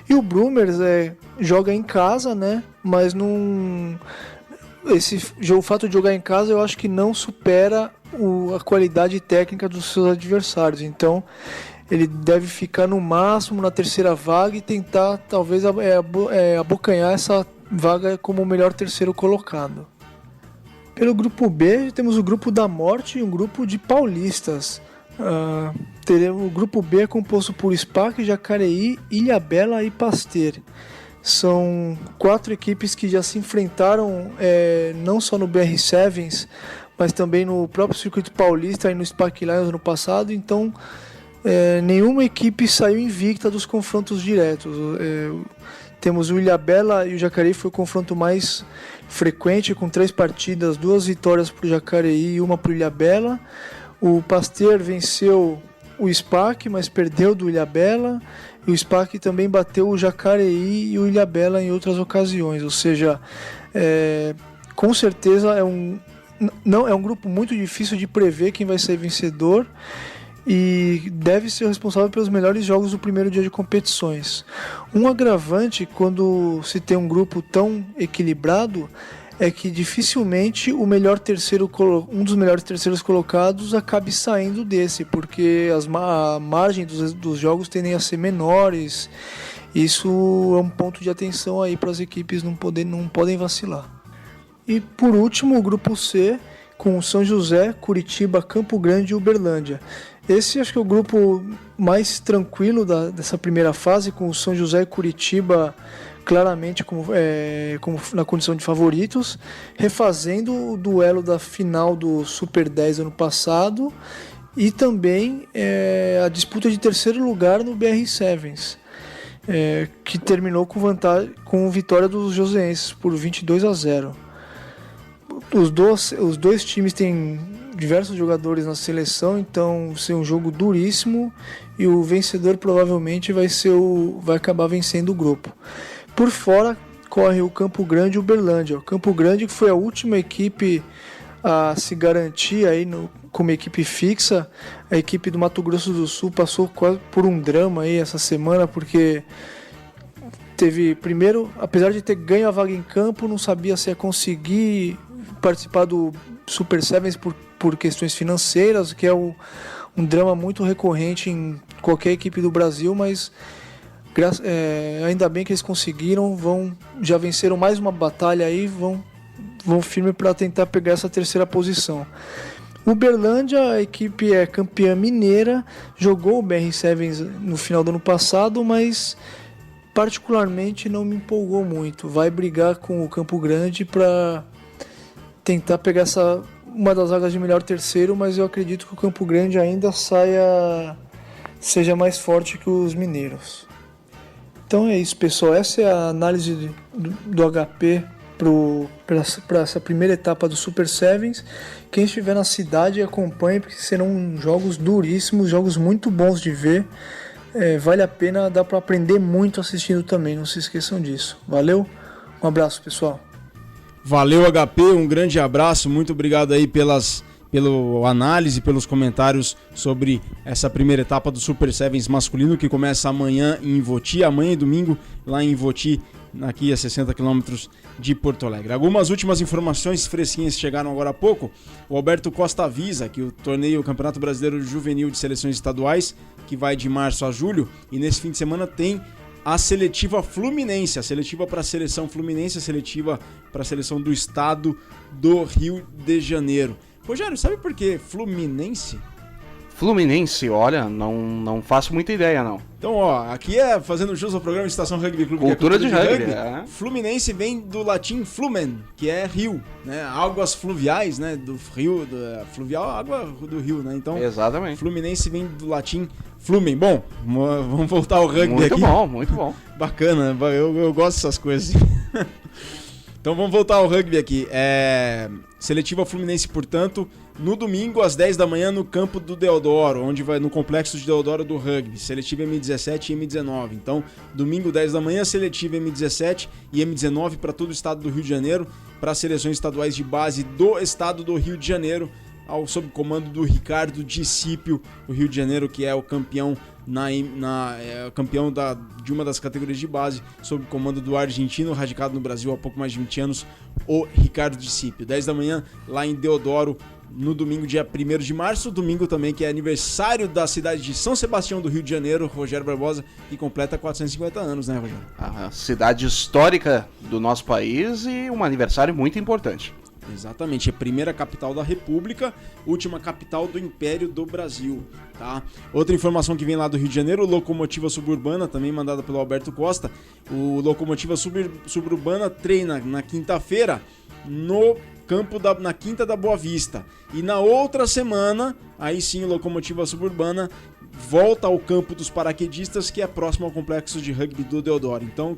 E o Brumers joga em casa, né? Mas o fato de jogar em casa eu acho que não supera a qualidade técnica dos seus adversários. Então ele deve ficar no máximo na 3ª vaga e tentar talvez abocanhar essa vaga como o melhor terceiro colocado. Pelo grupo B, temos o grupo da morte e um grupo de paulistas. O grupo B é composto por SPAC, Jacareí, Ilhabela e Pasteur. São 4 equipes que já se enfrentaram não só no BR Sevens, mas também no próprio circuito paulista e no SPAC Lions no passado. Então nenhuma equipe saiu invicta dos confrontos diretos. Temos o Ilhabela e o Jacareí, foi o confronto mais frequente, com 3 partidas, 2 vitórias para o Jacareí e 1 para o Ilhabela. O Pasteur venceu o SPAC, mas perdeu do Ilhabela. E o SPAC também bateu o Jacareí e o Ilhabela em outras ocasiões. Ou seja, com certeza é um grupo muito difícil de prever quem vai ser vencedor, e deve ser o responsável pelos melhores jogos do primeiro dia de competições. Um agravante quando se tem um grupo tão equilibrado é que dificilmente um dos melhores terceiros colocados acabe saindo desse, porque a margem dos jogos tendem a ser menores. Isso é um ponto de atenção aí para as equipes não podem vacilar. E por último, o grupo C, com São José, Curitiba, Campo Grande e Uberlândia. Esse acho que é o grupo mais tranquilo dessa primeira fase, com o São José e Curitiba claramente como na condição de favoritos, refazendo o duelo da final do Super 10 ano passado e também a disputa de terceiro lugar no BR Sevens, que terminou com vitória dos joseenses por 22-0. Os dois times têm diversos jogadores na seleção, então vai ser um jogo duríssimo e o vencedor provavelmente vai acabar vencendo o grupo. Por fora corre o Campo Grande e o Uberlândia. O Campo Grande, que foi a última equipe a se garantir aí como equipe fixa. A equipe do Mato Grosso do Sul passou quase por um drama aí essa semana, porque primeiro, apesar de ter ganho a vaga em campo, não sabia se ia conseguir participar do Super Sevens por questões financeiras, que é um drama muito recorrente em qualquer equipe do Brasil, mas ainda bem que eles conseguiram, já venceram mais uma batalha aí, vão firme para tentar pegar essa terceira posição. Uberlândia, a equipe é campeã mineira, jogou o BR Sevens no final do ano passado, mas particularmente não me empolgou muito. Vai brigar com o Campo Grande para tentar pegar uma das vagas de melhor terceiro, mas eu acredito que o Campo Grande ainda seja mais forte que os mineiros. Então é isso, pessoal. Essa é a análise do HP para essa primeira etapa do Super Sevens. Quem estiver na cidade, acompanhe, porque serão jogos duríssimos, jogos muito bons de ver. Vale a pena, dá para aprender muito assistindo também, não se esqueçam disso. Valeu, um abraço, pessoal. Valeu, HP, um grande abraço, muito obrigado aí pela análise, pelos comentários sobre essa primeira etapa do Super Sevens masculino, que começa amanhã em Ivoti, amanhã e domingo lá em Ivoti, aqui a 60 quilômetros de Porto Alegre. Algumas últimas informações fresquinhas chegaram agora há pouco. O Alberto Costa avisa que o Campeonato Brasileiro Juvenil de Seleções Estaduais, que vai de março a julho, e nesse fim de semana tem a seletiva Fluminense, a seletiva para a seleção Fluminense, a seletiva para a seleção do estado do Rio de Janeiro. Rogério, sabe por que Fluminense? Fluminense, olha, não faço muita ideia, não. Então, aqui fazendo jus ao programa Estação Rugby Clube. Cultura de rugby. Fluminense vem do latim flumen, que é rio, né? Águas fluviais, né? Do rio, fluvial, água do rio, né? Então, exatamente. Fluminense vem do latim flumen. Bom, vamos voltar ao rugby aqui. Muito bom. Bacana, eu gosto dessas coisas. Então vamos voltar ao rugby aqui. Seletiva Fluminense, portanto, no domingo às 10 da manhã no campo do Deodoro, onde vai no complexo de Deodoro do rugby. Seletiva M17 e M19. Então, domingo 10 da manhã, seletiva M17 e M19 para todo o estado do Rio de Janeiro, para as seleções estaduais de base do estado do Rio de Janeiro, sob comando do Ricardo Discípio, o Rio de Janeiro, que é o campeão campeão de uma das categorias de base, sob comando do argentino, radicado no Brasil há pouco mais de 20 anos, o Ricardo Discípio. 10 da manhã, lá em Deodoro, no domingo, dia 1º de março, domingo também que é aniversário da cidade de São Sebastião do Rio de Janeiro, Rogério Barbosa, que completa 450 anos, né, Rogério? A cidade histórica do nosso país e um aniversário muito importante. Exatamente, é a primeira capital da República, última capital do Império do Brasil, tá? Outra informação que vem lá do Rio de Janeiro, Locomotiva Suburbana, também mandada pelo Alberto Costa. O Locomotiva Suburbana treina na quinta-feira no campo na Quinta da Boa Vista. E na outra semana, aí sim, o Locomotiva Suburbana volta ao campo dos paraquedistas, que é próximo ao complexo de rugby do Deodoro. Então,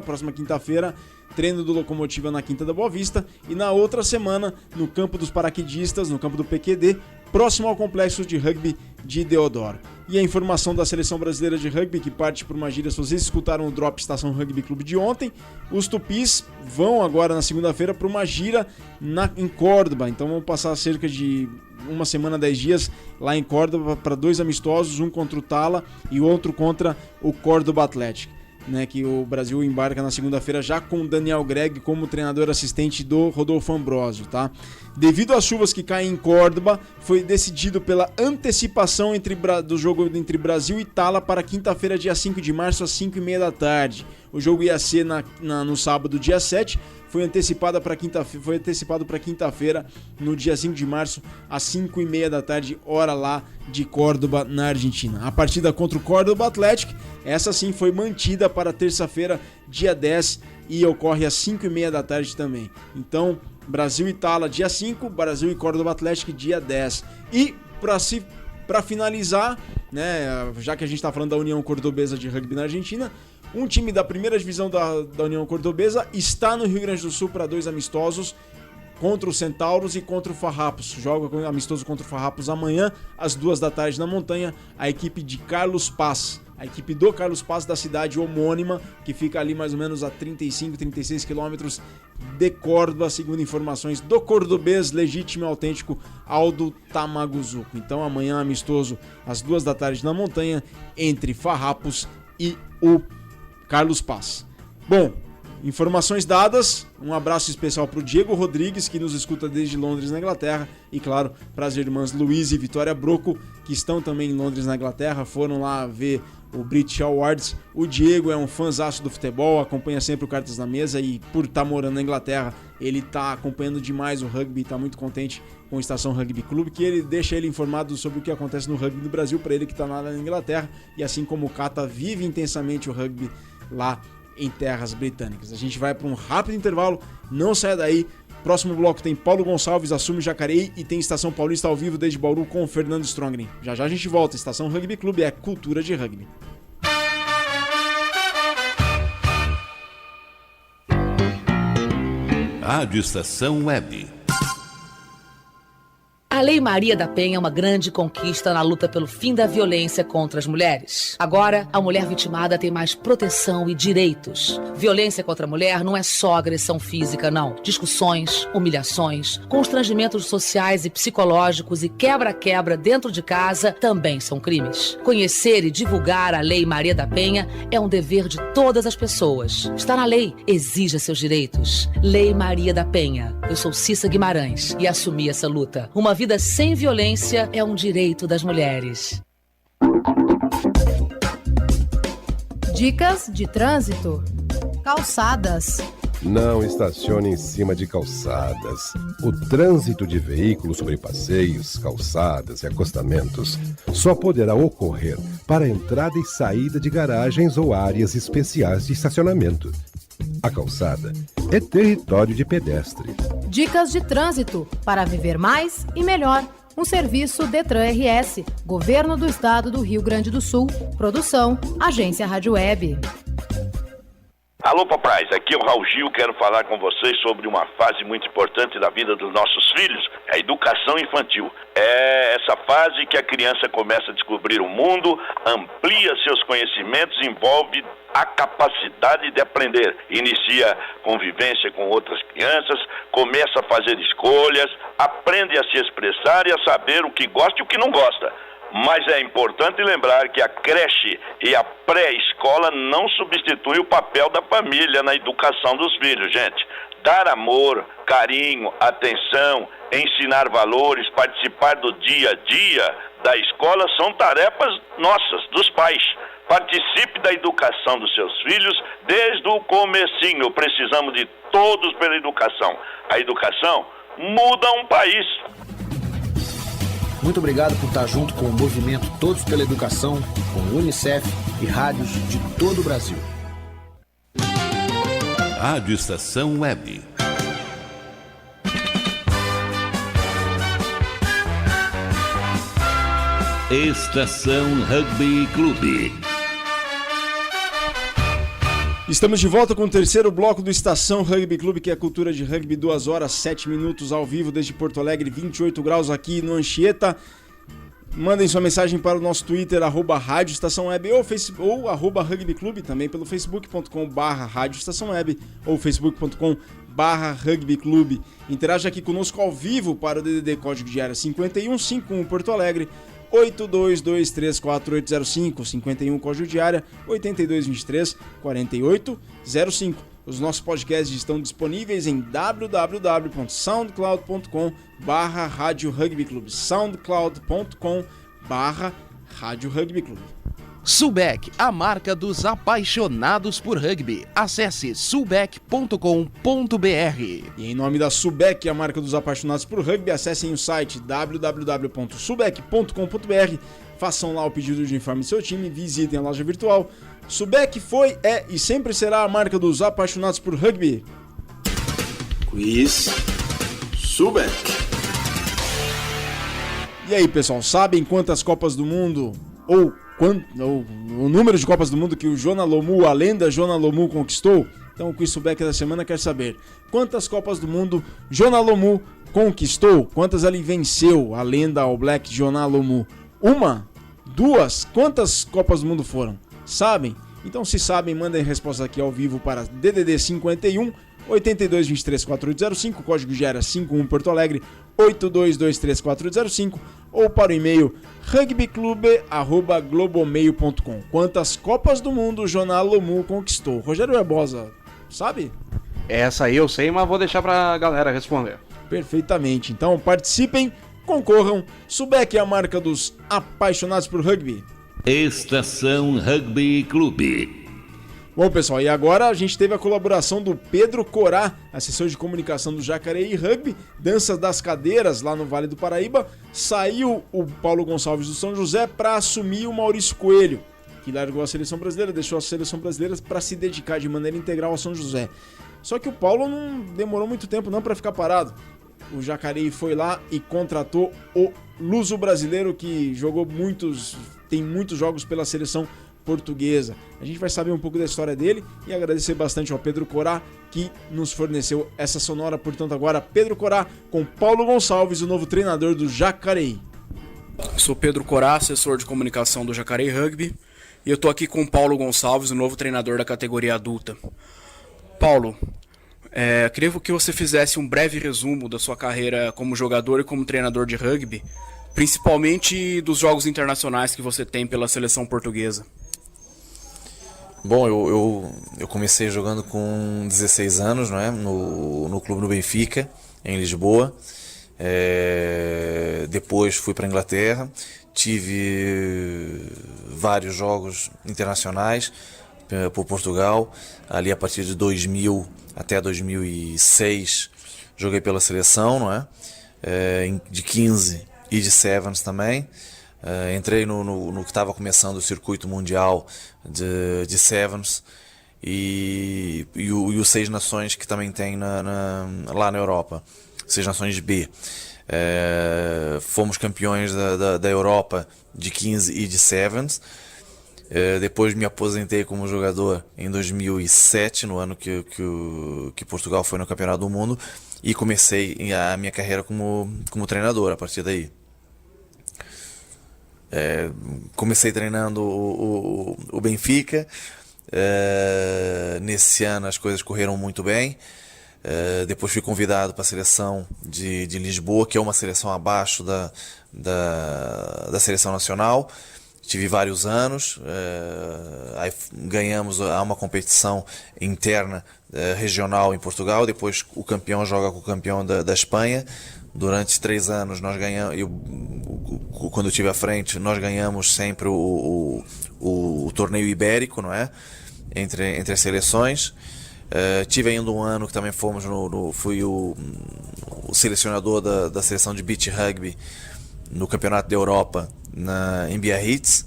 próxima quinta-feira, treino do Locomotiva na Quinta da Boa Vista, e na outra semana, no campo dos paraquedistas, no campo do PQD, próximo ao complexo de rugby de Deodoro. E a informação da Seleção Brasileira de Rugby, que parte por uma gira, se vocês escutaram o Drop Estação Rugby Clube de ontem, os Tupis vão agora na segunda-feira para uma gira em Córdoba. Então vão passar cerca de uma semana, 10 dias lá em Córdoba para 2 amistosos, um contra o Tala e outro contra o Córdoba Atlético. né, que o Brasil embarca na segunda-feira já com Daniel Greg como treinador assistente do Rodolfo Ambrosio, tá? Devido às chuvas que caem em Córdoba, foi decidido pela antecipação do jogo entre Brasil e Tala para quinta-feira, dia 5 de março, às 5h30 da tarde. O jogo ia ser no sábado, dia 7, foi antecipado para quinta-feira, no dia 5 de março, às 5h30 da tarde, hora lá de Córdoba, na Argentina. A partida contra o Córdoba Athletic, essa sim foi mantida para terça-feira, dia 10, e ocorre às 5h30 da tarde também. Então, Brasil e Tala, dia 5, Brasil e Córdoba Athletic, dia 10. E, para finalizar, né, já que a gente está falando da União Cordobesa de Rugby na Argentina, um time da primeira divisão da União Cordobesa está no Rio Grande do Sul para 2 amistosos contra o Centauros e contra o Farrapos. Joga amistoso contra o Farrapos amanhã, às 2 da tarde na montanha, a equipe de Carlos Paz. A equipe do Carlos Paz, da cidade homônima, que fica ali mais ou menos a 35, 36 quilômetros de Córdoba, segundo informações do cordobês legítimo e autêntico Aldo Tamaguzuco. Então amanhã amistoso às 2 da tarde na montanha, entre Farrapos e o Carlos Paz. Bom, informações dadas, um abraço especial para o Diego Rodrigues, que nos escuta desde Londres, na Inglaterra, e claro, para as irmãs Luísa e Vitória Broco, que estão também em Londres, na Inglaterra, foram lá ver o British Awards. O Diego é um fãzaço do futebol, acompanha sempre o Cartas na Mesa, e por estar morando na Inglaterra, ele está acompanhando demais o rugby, está muito contente com a Estação Rugby Clube, que ele deixa ele informado sobre o que acontece no rugby do Brasil, para ele que está na Inglaterra, e assim como o Cata vive intensamente o rugby lá em terras britânicas. A gente vai para um rápido intervalo, não saia daí. Próximo bloco tem Paulo Gonçalves, assume Jacareí, e tem Estação Paulista ao vivo desde Bauru com o Fernando Strongren. Já já a gente volta. Estação Rugby Clube é cultura de rugby. Rádio Estação Web. A Lei Maria da Penha é uma grande conquista na luta pelo fim da violência contra as mulheres. Agora, a mulher vitimada tem mais proteção e direitos. Violência contra a mulher não é só agressão física, não. Discussões, humilhações, constrangimentos sociais e psicológicos e quebra-quebra dentro de casa também são crimes. Conhecer e divulgar a Lei Maria da Penha é um dever de todas as pessoas. Está na lei, exija seus direitos. Lei Maria da Penha. Eu sou Cissa Guimarães e assumi essa luta. Uma vida sem violência é um direito das mulheres. Dicas de trânsito. Calçadas. Não estacione em cima de calçadas. O trânsito de veículos sobre passeios, calçadas e acostamentos só poderá ocorrer para entrada e saída de garagens ou áreas especiais de estacionamento. A calçada é território de pedestre. Dicas de trânsito para viver mais e melhor. Um serviço Detran RS, Governo do Estado do Rio Grande do Sul. Produção, Agência Rádio Web. Alô, papais, aqui é o Raul Gil, quero falar com vocês sobre uma fase muito importante da vida dos nossos filhos, a educação infantil. É essa fase que a criança começa a descobrir o mundo, amplia seus conhecimentos, envolve a capacidade de aprender, inicia convivência com outras crianças, começa a fazer escolhas, aprende a se expressar e a saber o que gosta e o que não gosta. Mas é importante lembrar que a creche e a pré-escola não substituem o papel da família na educação dos filhos, gente. Dar amor, carinho, atenção, ensinar valores, participar do dia a dia da escola são tarefas nossas, dos pais. Participe da educação dos seus filhos desde o comecinho. Precisamos de todos pela educação. A educação muda um país. Muito obrigado por estar junto com o movimento Todos pela Educação, com o Unicef e rádios de todo o Brasil. Rádio Estação Web. Estação Rugby Clube. Estamos de volta com o terceiro bloco do Estação Rugby Clube, que é a cultura de rugby, 2 horas, 7 minutos ao vivo desde Porto Alegre, 28 graus aqui no Anchieta. Mandem sua mensagem para o nosso Twitter, @Rádio Estação Web, ou @Rugby Clube, também pelo facebook.com/Rádio Estação Web ou facebook.com/Rugby Clube. Interaja aqui conosco ao vivo para o DDD código de área 5151 Porto Alegre, 82234805, 51 código de área 8223-4805. Os nossos podcasts estão disponíveis em www.soundcloud.com/Rádio Rugby Clube, soundcloud.com/Rádio Rugby Clube. Sulbec, a marca dos apaixonados por rugby. Acesse sulbec.com.br. E em nome da Sulbec, a marca dos apaixonados por rugby, acessem o site www.sulbec.com.br, façam lá o pedido de informe do seu time, visitem a loja virtual. Sulbec foi, é e sempre será a marca dos apaixonados por rugby. Quiz Sulbec. E aí, pessoal, sabem quantas Copas do Mundo ou o número de Copas do Mundo que o Jonah Lomu, a lenda Jonah Lomu, conquistou? Então o Quiz Sulbec da semana quer saber quantas Copas do Mundo Jonah Lomu conquistou? Quantas ele venceu, a lenda All Black Jonah Lomu? 1? 2? Quantas Copas do Mundo foram? Sabem? Então se sabem, mandem resposta aqui ao vivo para DDD 51 82234805, código de área 51 Porto Alegre 82234805, ou para o e-mail rugbyclube@globomail.com. Quantas Copas do Mundo o Jonah Lomu conquistou? Rogério Barbosa, sabe? Essa aí eu sei, mas vou deixar pra galera responder. Perfeitamente. Então participem, concorram. Sulbec é a marca dos apaixonados por rugby. Estação Rugby Clube. Bom, pessoal, e agora a gente teve a colaboração do Pedro Corá, assessor de comunicação do Jacareí Rugby, Danças das Cadeiras, lá no Vale do Paraíba. Saiu o Paulo Gonçalves do São José para assumir o Maurício Coelho, que largou a seleção brasileira, deixou a seleção brasileira para se dedicar de maneira integral ao São José. Só que o Paulo não demorou muito tempo não para ficar parado. O Jacareí foi lá e contratou o luso brasileiro, que tem muitos jogos pela seleção portuguesa. A gente vai saber um pouco da história dele e agradecer bastante ao Pedro Corá, que nos forneceu essa sonora. Portanto, agora Pedro Corá com Paulo Gonçalves, o novo treinador do Jacareí. Sou Pedro Corá, assessor de comunicação do Jacareí Rugby, e eu tô aqui com Paulo Gonçalves, o novo treinador da categoria adulta. Paulo, queria que você fizesse um breve resumo da sua carreira como jogador e como treinador de rugby, principalmente dos jogos internacionais que você tem pela seleção portuguesa. Bom, eu comecei jogando com 16 anos, não é? no clube do Benfica, em Lisboa. Depois fui para a Inglaterra, tive vários jogos internacionais por Portugal. Ali a partir de 2000 até 2006 joguei pela seleção, não é? De 15 e de Sevens também. Entrei no que estava começando o circuito mundial de Sevens e o Seis Nações, que também tem lá na Europa, Seis Nações B. Fomos campeões da Europa de 15 e de Sevens. Depois me aposentei como jogador em 2007, no ano que Portugal foi no Campeonato do Mundo, e comecei a minha carreira como treinador a partir daí. Comecei treinando o Benfica. Nesse ano as coisas correram muito bem. Depois fui convidado para a seleção de Lisboa, que é uma seleção abaixo da seleção nacional. Tive vários anos. Aí ganhamos uma competição interna regional em Portugal. Depois o campeão joga com o campeão da Espanha. Durante 3 anos nós ganhamos, quando eu estive à frente, nós ganhamos sempre o torneio ibérico, não é? Entre as seleções. Tive ainda um ano que também fui o selecionador da seleção de beach rugby no Campeonato da Europa em Biarritz.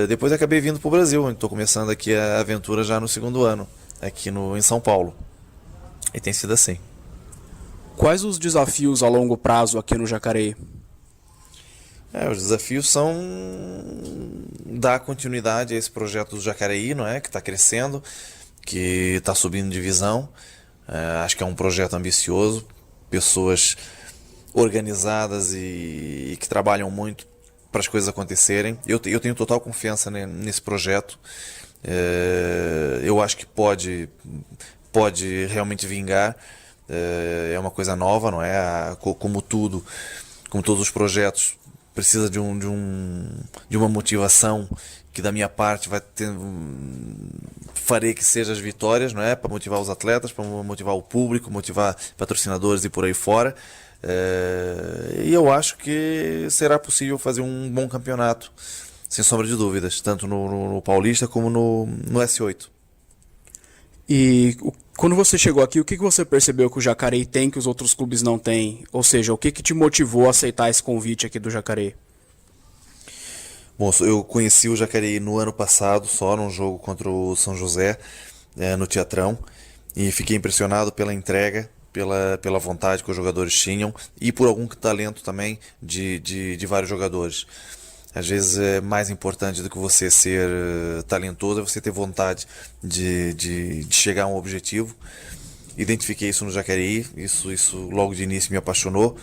Depois acabei vindo para o Brasil. Estou começando aqui a aventura já no 2º ano, aqui em São Paulo. E tem sido assim. Quais os desafios a longo prazo aqui no Jacareí? Os desafios são dar continuidade a esse projeto do Jacareí, não é? Que está crescendo, que está subindo divisão. Acho que é um projeto ambicioso, pessoas organizadas e que trabalham muito para as coisas acontecerem. Eu tenho total confiança nesse projeto. Eu acho que pode realmente vingar. É uma coisa nova, não é? Como todos os projetos precisa de uma motivação que da minha parte farei que seja as vitórias, não é? Para motivar os atletas, para motivar o público, motivar patrocinadores e por aí fora. E eu acho que será possível fazer um bom campeonato, sem sombra de dúvidas, tanto no Paulista como no S8. E quando você chegou aqui, o que você percebeu que o Jacareí tem que os outros clubes não têm? Ou seja, o que te motivou a aceitar esse convite aqui do Jacareí? Bom, eu conheci o Jacareí no ano passado, só num jogo contra o São José, no Teatrão, e fiquei impressionado pela entrega, pela vontade que os jogadores tinham e por algum talento também de vários jogadores. Às vezes é mais importante do que você ser talentoso, é você ter vontade de chegar a um objetivo. Identifiquei isso no Jacareí, isso logo de início me apaixonou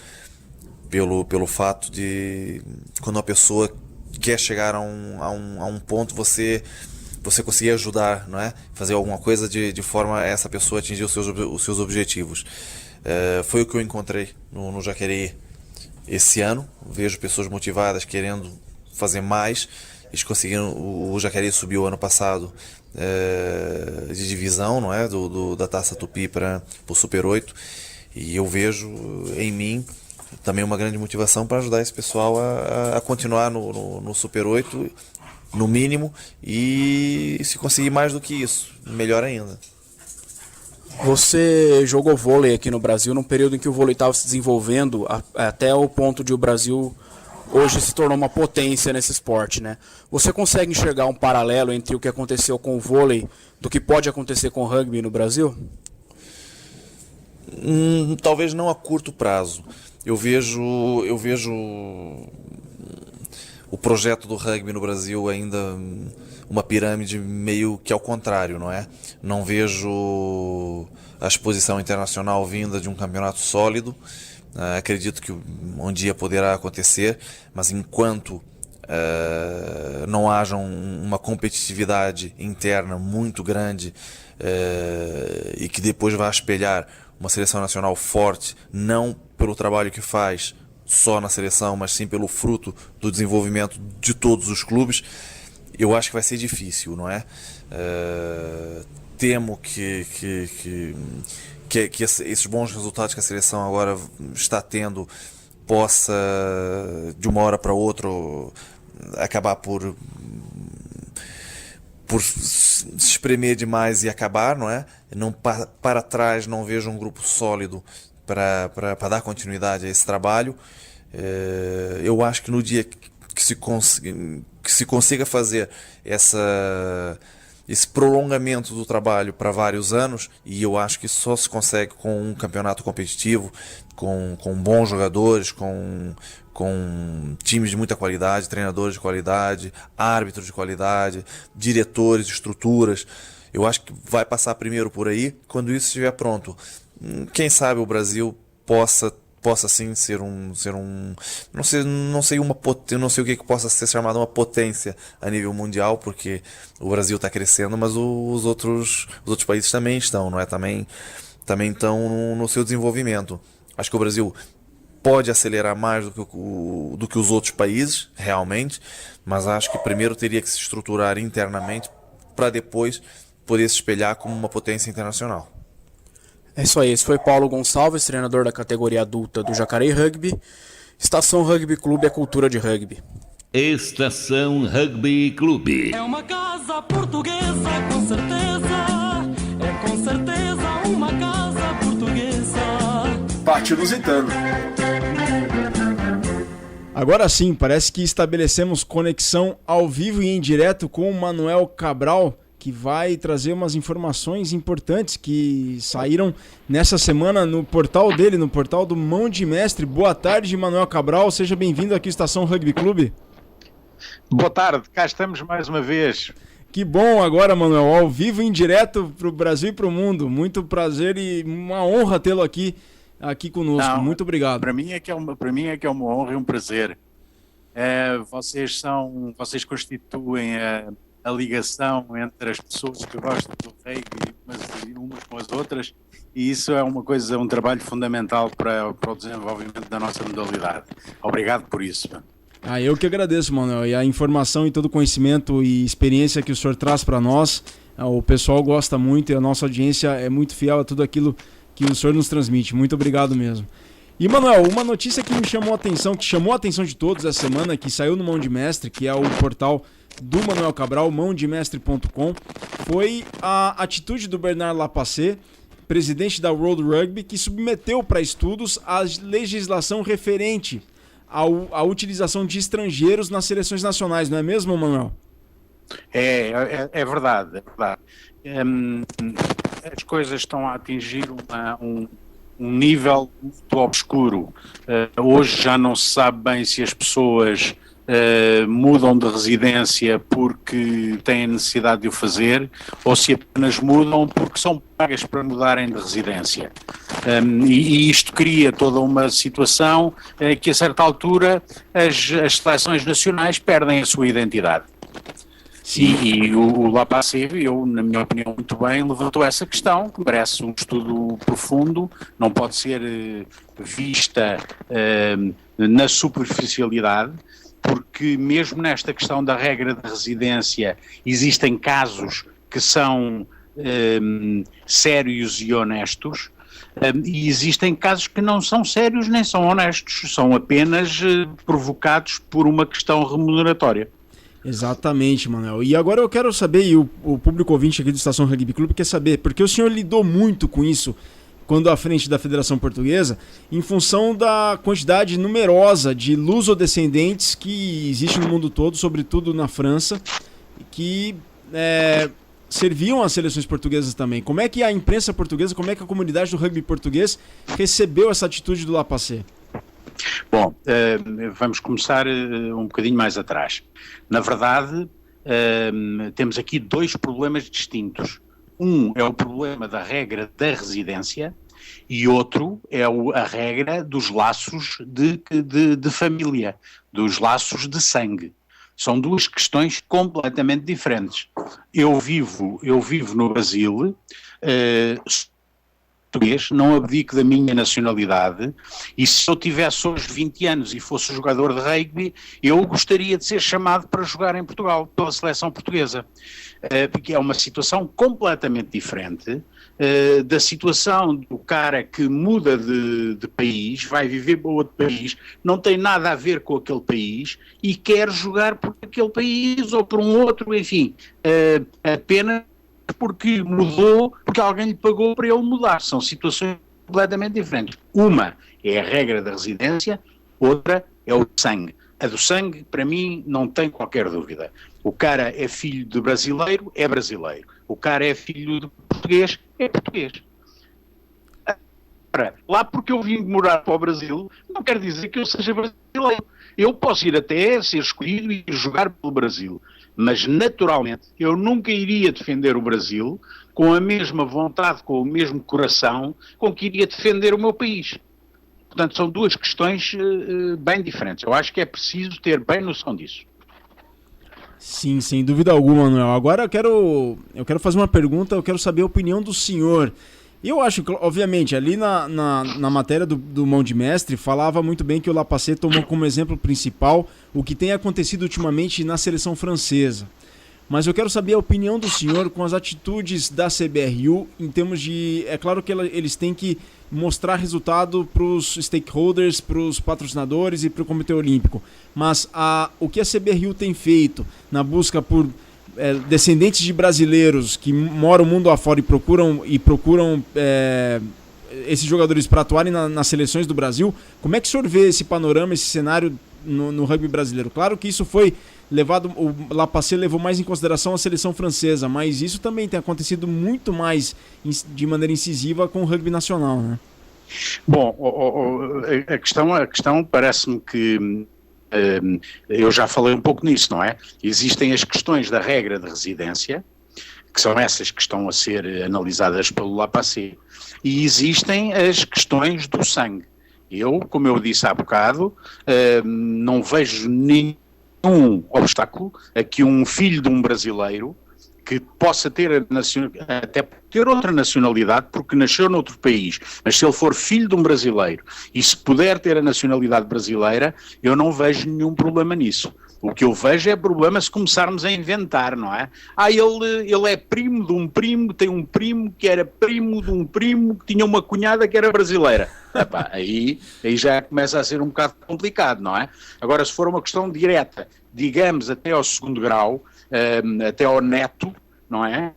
pelo fato de quando uma pessoa quer chegar a um ponto, você conseguir ajudar, não é? Fazer alguma coisa de forma a essa pessoa atingir os seus objetivos. Foi o que eu encontrei no Jacareí esse ano. Vejo pessoas motivadas, querendo fazer mais. Eles conseguiram. O Jacareí subiu ano passado de divisão, não é? Da Taça Tupi para o Super 8. E eu vejo em mim também uma grande motivação para ajudar esse pessoal a continuar no Super 8, no mínimo, e se conseguir mais do que isso, melhor ainda. Você jogou vôlei aqui no Brasil num período em que o vôlei estava se desenvolvendo até o ponto de o Brasil hoje se tornou uma potência nesse esporte, né? Você consegue enxergar um paralelo entre o que aconteceu com o vôlei do que pode acontecer com o rugby no Brasil? Talvez não a curto prazo. Eu vejo o projeto do rugby no Brasil ainda uma pirâmide meio que ao contrário, não é? Não vejo a exposição internacional vinda de um campeonato sólido. Acredito que um dia poderá acontecer, mas enquanto não haja uma competitividade interna muito grande e que depois vá espelhar uma seleção nacional forte, não pelo trabalho que faz só na seleção, mas sim pelo fruto do desenvolvimento de todos os clubes, eu acho que vai ser difícil, não é? Temo que esses bons resultados que a seleção agora está tendo possa, de uma hora para outra, acabar por se espremer demais e acabar, não é? Não, para trás não vejo um grupo sólido para dar continuidade a esse trabalho. Eu acho que no dia que se consiga fazer esse prolongamento do trabalho para vários anos, e eu acho que só se consegue com um campeonato competitivo, com bons jogadores, com times de muita qualidade, treinadores de qualidade, árbitros de qualidade, diretores, estruturas. Eu acho que vai passar primeiro por aí. Quando isso estiver pronto, quem sabe o Brasil possa sim ser não sei o que possa ser chamado uma potência a nível mundial, porque o Brasil está crescendo, mas os outros países também estão, não é? Também estão no seu desenvolvimento. Acho que o Brasil pode acelerar mais do que os outros países, realmente, mas acho que primeiro teria que se estruturar internamente para depois poder se espelhar como uma potência internacional. É isso aí, esse foi Paulo Gonçalves, treinador da categoria adulta do Jacareí Rugby. Estação Rugby Clube é cultura de rugby. Estação Rugby Clube. É uma casa portuguesa, com certeza uma casa portuguesa. Pátio Lusitano. Agora sim, parece que estabelecemos conexão ao vivo e em direto com o Manuel Cabral, que vai trazer umas informações importantes que saíram nessa semana no portal dele, no portal do Mão de Mestre. Boa tarde, Manuel Cabral, seja bem-vindo aqui à Estação Rugby Clube. Boa tarde, cá estamos mais uma vez. Que bom agora, Manuel, ao vivo e em direto para o Brasil e para o mundo. Muito prazer e uma honra tê-lo aqui conosco. Não, muito obrigado. Para mim é que é uma honra e um prazer. Vocês constituem a ligação entre as pessoas que gostam do rugby umas com as outras, e isso é um trabalho fundamental para o desenvolvimento da nossa modalidade. Obrigado por isso. Eu que agradeço, Manuel, e a informação e todo o conhecimento e experiência que o senhor traz para nós, o pessoal gosta muito e a nossa audiência é muito fiel a tudo aquilo que o senhor nos transmite. Muito obrigado mesmo. E, Manuel, uma notícia que me chamou a atenção, que chamou a atenção de todos essa semana, que saiu no Mão de Mestre, que é o portal do Manuel Cabral, mãodemestre.com, foi a atitude do Bernard Lapassé, presidente da World Rugby, que submeteu para estudos a legislação referente à utilização de estrangeiros nas seleções nacionais, não é mesmo, Manuel? É verdade, é verdade. As coisas estão a atingir um nível muito obscuro. Hoje já não se sabe bem se as pessoas mudam de residência porque têm a necessidade de o fazer ou se apenas mudam porque são pagas para mudarem de residência. E isto cria toda uma situação que a certa altura as seleções nacionais perdem a sua identidade. E o Lapassé, na minha opinião, muito bem, levantou essa questão, que merece um estudo profundo, não pode ser vista na superficialidade, porque mesmo nesta questão da regra de residência existem casos que são sérios e honestos, e existem casos que não são sérios nem são honestos, são apenas provocados por uma questão remuneratória. Exatamente, Manuel. E agora eu quero saber, e o público ouvinte aqui do Estação Rugby Clube quer saber, porque o senhor lidou muito com isso quando à frente da Federação Portuguesa, em função da quantidade numerosa de lusodescendentes que existe no mundo todo, sobretudo na França, que serviam às seleções portuguesas também. Como é que a imprensa portuguesa, como é que a comunidade do rugby português recebeu essa atitude do Lapassé? Bom, vamos começar um bocadinho mais atrás. Na verdade, temos aqui dois problemas distintos. Um é o problema da regra da residência e outro é a regra dos laços de família, dos laços de sangue. São duas questões completamente diferentes. Eu vivo no Brasil, não abdico da minha nacionalidade, e se eu tivesse hoje 20 anos e fosse jogador de rugby, eu gostaria de ser chamado para jogar em Portugal, pela seleção portuguesa, porque é uma situação completamente diferente da situação do cara que muda de país, vai viver para outro país, não tem nada a ver com aquele país e quer jogar por aquele país ou por um outro, enfim, apenas porque mudou, porque alguém lhe pagou para ele mudar. São situações completamente diferentes. Uma é a regra da residência, outra é o sangue. A do sangue, para mim, não tem qualquer dúvida. O cara é filho de brasileiro, é brasileiro. O cara é filho de português, é português. Agora, lá porque eu vim morar para o Brasil, não quer dizer que eu seja brasileiro. Eu posso ir até ser escolhido e jogar pelo Brasil. Mas, naturalmente, eu nunca iria defender o Brasil com a mesma vontade, com o mesmo coração com que iria defender o meu país. Portanto, são duas questões bem diferentes. Eu acho que é preciso ter bem noção disso. Sim, sem dúvida alguma, Manuel. Agora eu quero fazer uma pergunta, eu quero saber a opinião do senhor. Eu acho que, obviamente, ali na matéria do Mão de Mestre, falava muito bem que o Lapassé tomou como exemplo principal o que tem acontecido ultimamente na seleção francesa. Mas eu quero saber a opinião do senhor com as atitudes da CBRU em termos de... É claro que eles têm que mostrar resultado para os stakeholders, para os patrocinadores e para o Comitê Olímpico. Mas o que a CBRU tem feito na busca por... descendentes de brasileiros que moram mundo afora e procuram esses jogadores para atuarem nas seleções do Brasil, como é que o senhor vê esse panorama, esse cenário no rugby brasileiro? Claro que isso foi levado, o Lapassé levou mais em consideração a seleção francesa, mas isso também tem acontecido muito mais de maneira incisiva com o rugby nacional, né? Bom, a questão parece-me que eu já falei um pouco nisso, não é? Existem as questões da regra de residência, que são essas que estão a ser analisadas pelo Lapassé, e existem as questões do sangue. Eu, como eu disse há bocado, não vejo nenhum obstáculo a que um filho de um brasileiro que possa ter até ter outra nacionalidade porque nasceu noutro país, mas se ele for filho de um brasileiro e se puder ter a nacionalidade brasileira, eu não vejo nenhum problema nisso. O que eu vejo é problema se começarmos a inventar, não é? Ele é primo de um primo, tem um primo que era primo de um primo que tinha uma cunhada que era brasileira. Epá, aí já começa a ser um bocado complicado, não é? Agora, se for uma questão direta, digamos até ao segundo grau, até ao neto, não é?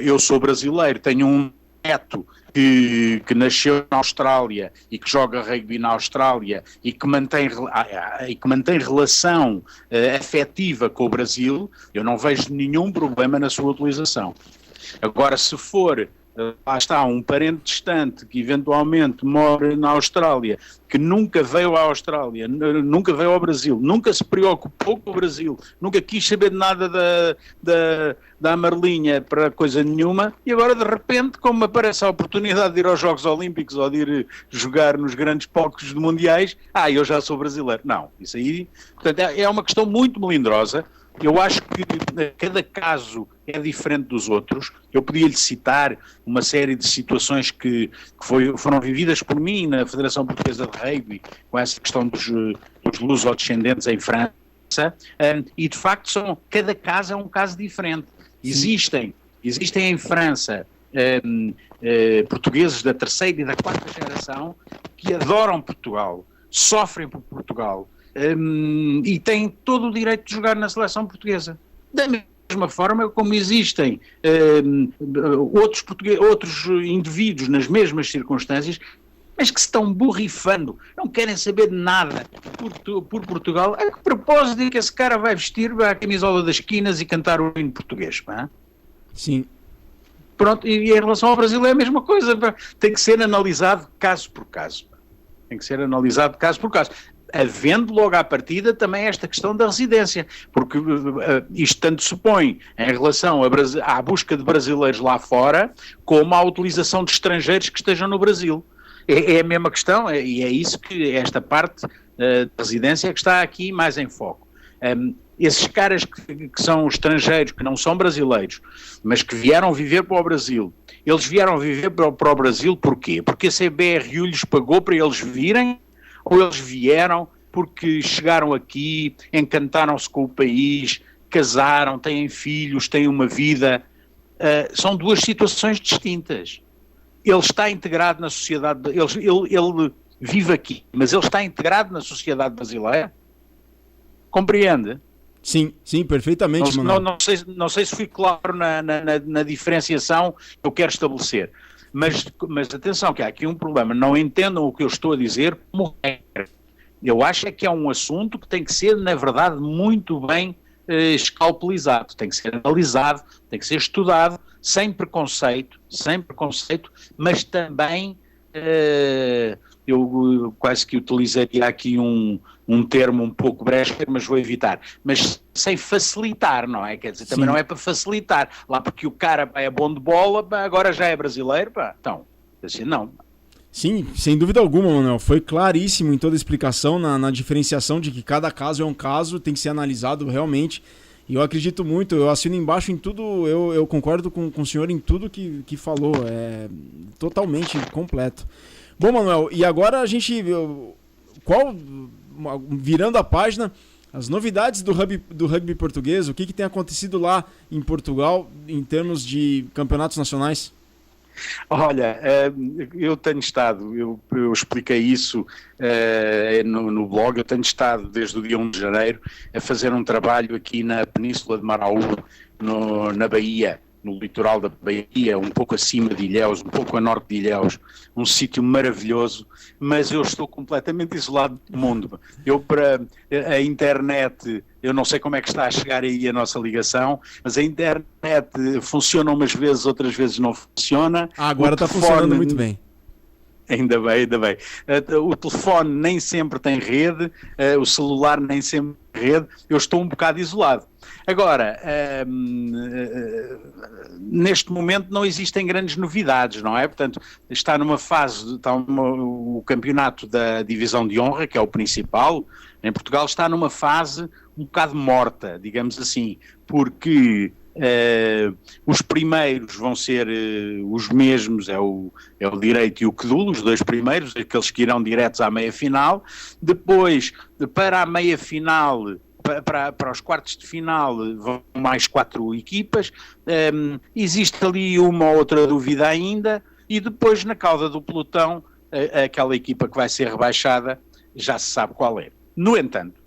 Eu sou brasileiro, tenho um neto que nasceu na Austrália e que joga rugby na Austrália e que mantém relação afetiva com o Brasil, eu não vejo nenhum problema na sua utilização. Agora, se for, lá está, um parente distante que eventualmente mora na Austrália, que nunca veio à Austrália, nunca veio ao Brasil, nunca se preocupou com o Brasil, nunca quis saber de nada da Amarelinha para coisa nenhuma, e agora de repente, como aparece a oportunidade de ir aos Jogos Olímpicos ou de ir jogar nos grandes palcos de mundiais, eu já sou brasileiro. Não, isso aí, portanto, é uma questão muito melindrosa. Eu acho que cada caso é diferente dos outros. Eu podia-lhe citar uma série de situações que foram vividas por mim na Federação Portuguesa de Rugby, com essa questão dos lusodescendentes em França, e de facto cada caso é um caso diferente. Existem em França portugueses da terceira e da quarta geração que adoram Portugal, sofrem por Portugal, e têm todo o direito de jogar na seleção portuguesa. Da mesma forma como existem outros indivíduos nas mesmas circunstâncias, mas que se estão borrifando, não querem saber de nada por Portugal. A que propósito é que esse cara vai vestir a camisola das esquinas e cantar o hino português? Não é? Sim. Pronto, e em relação ao Brasil é a mesma coisa. Tem que ser analisado caso por caso. Tem que ser analisado caso por caso. Havendo logo à partida também esta questão da residência, porque isto tanto supõe em relação à busca de brasileiros lá fora, como à utilização de estrangeiros que estejam no Brasil. É a mesma questão, e é isso que esta parte da residência que está aqui mais em foco. Esses caras que são estrangeiros, que não são brasileiros, mas que vieram viver para o Brasil, eles vieram viver para o Brasil porquê? Porque a CBRU lhes pagou para eles virem, ou eles vieram porque chegaram aqui, encantaram-se com o país, casaram, têm filhos, têm uma vida? São duas situações distintas. Ele está integrado na sociedade, ele vive aqui, mas ele está integrado na sociedade brasileira? Compreende? Sim, perfeitamente, Manuel. Não sei se fui claro na diferenciação que eu quero estabelecer. Mas atenção, que há aqui um problema. Não entendam o que eu estou a dizer como regra. Eu acho que é um assunto que tem que ser, na verdade, muito bem escalpelizado. Tem que ser analisado, tem que ser estudado, sem preconceito, mas também, eu quase que utilizaria aqui um termo um pouco breve, mas vou evitar, mas sem facilitar, não é? Quer dizer, também não é para facilitar, lá porque o cara é bom de bola, agora já é brasileiro, então, assim, não. Sim, sem dúvida alguma, Manuel, foi claríssimo em toda a explicação, na diferenciação de que cada caso é um caso, tem que ser analisado realmente, e eu acredito muito, eu assino embaixo em tudo, eu concordo com o senhor em tudo que falou, é totalmente completo. Bom, Manuel, e agora a gente, virando a página, as novidades do rugby português, o que tem acontecido lá em Portugal em termos de campeonatos nacionais? Olha, eu tenho estado, eu expliquei isso no blog, eu tenho estado desde o dia 1 de janeiro a fazer um trabalho aqui na Península de Maraú, na Bahia, no litoral da Bahia, um pouco acima de Ilhéus, um pouco a norte de Ilhéus, um sítio maravilhoso, mas eu estou completamente isolado do mundo. Para a internet, eu não sei como é que está a chegar aí a nossa ligação, mas a internet funciona umas vezes, outras vezes não funciona. Agora está funcionando muito bem. Ainda bem. O telefone nem sempre tem rede, o celular nem sempre tem rede, eu estou um bocado isolado. Agora, neste momento não existem grandes novidades, não é? Portanto, está numa fase, o campeonato da Divisão de Honra, que é o principal, em Portugal está numa fase um bocado morta, digamos assim, porque Os primeiros vão ser os mesmos, é o Direito e o Quedul, os dois primeiros, aqueles que irão diretos à meia-final. Depois, para a meia-final, para os quartos de final, vão mais 4 equipas. Existe ali uma ou outra dúvida ainda, e depois na cauda do pelotão, aquela equipa que vai ser rebaixada, já se sabe qual é. No entanto,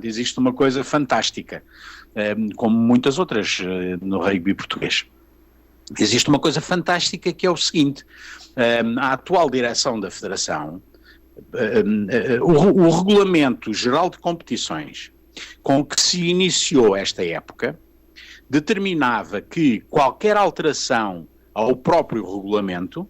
existe uma coisa fantástica, como muitas outras no rugby português. Existe uma coisa fantástica que é o seguinte: a atual direção da Federação, o Regulamento Geral de Competições com que se iniciou esta época, determinava que qualquer alteração ao próprio regulamento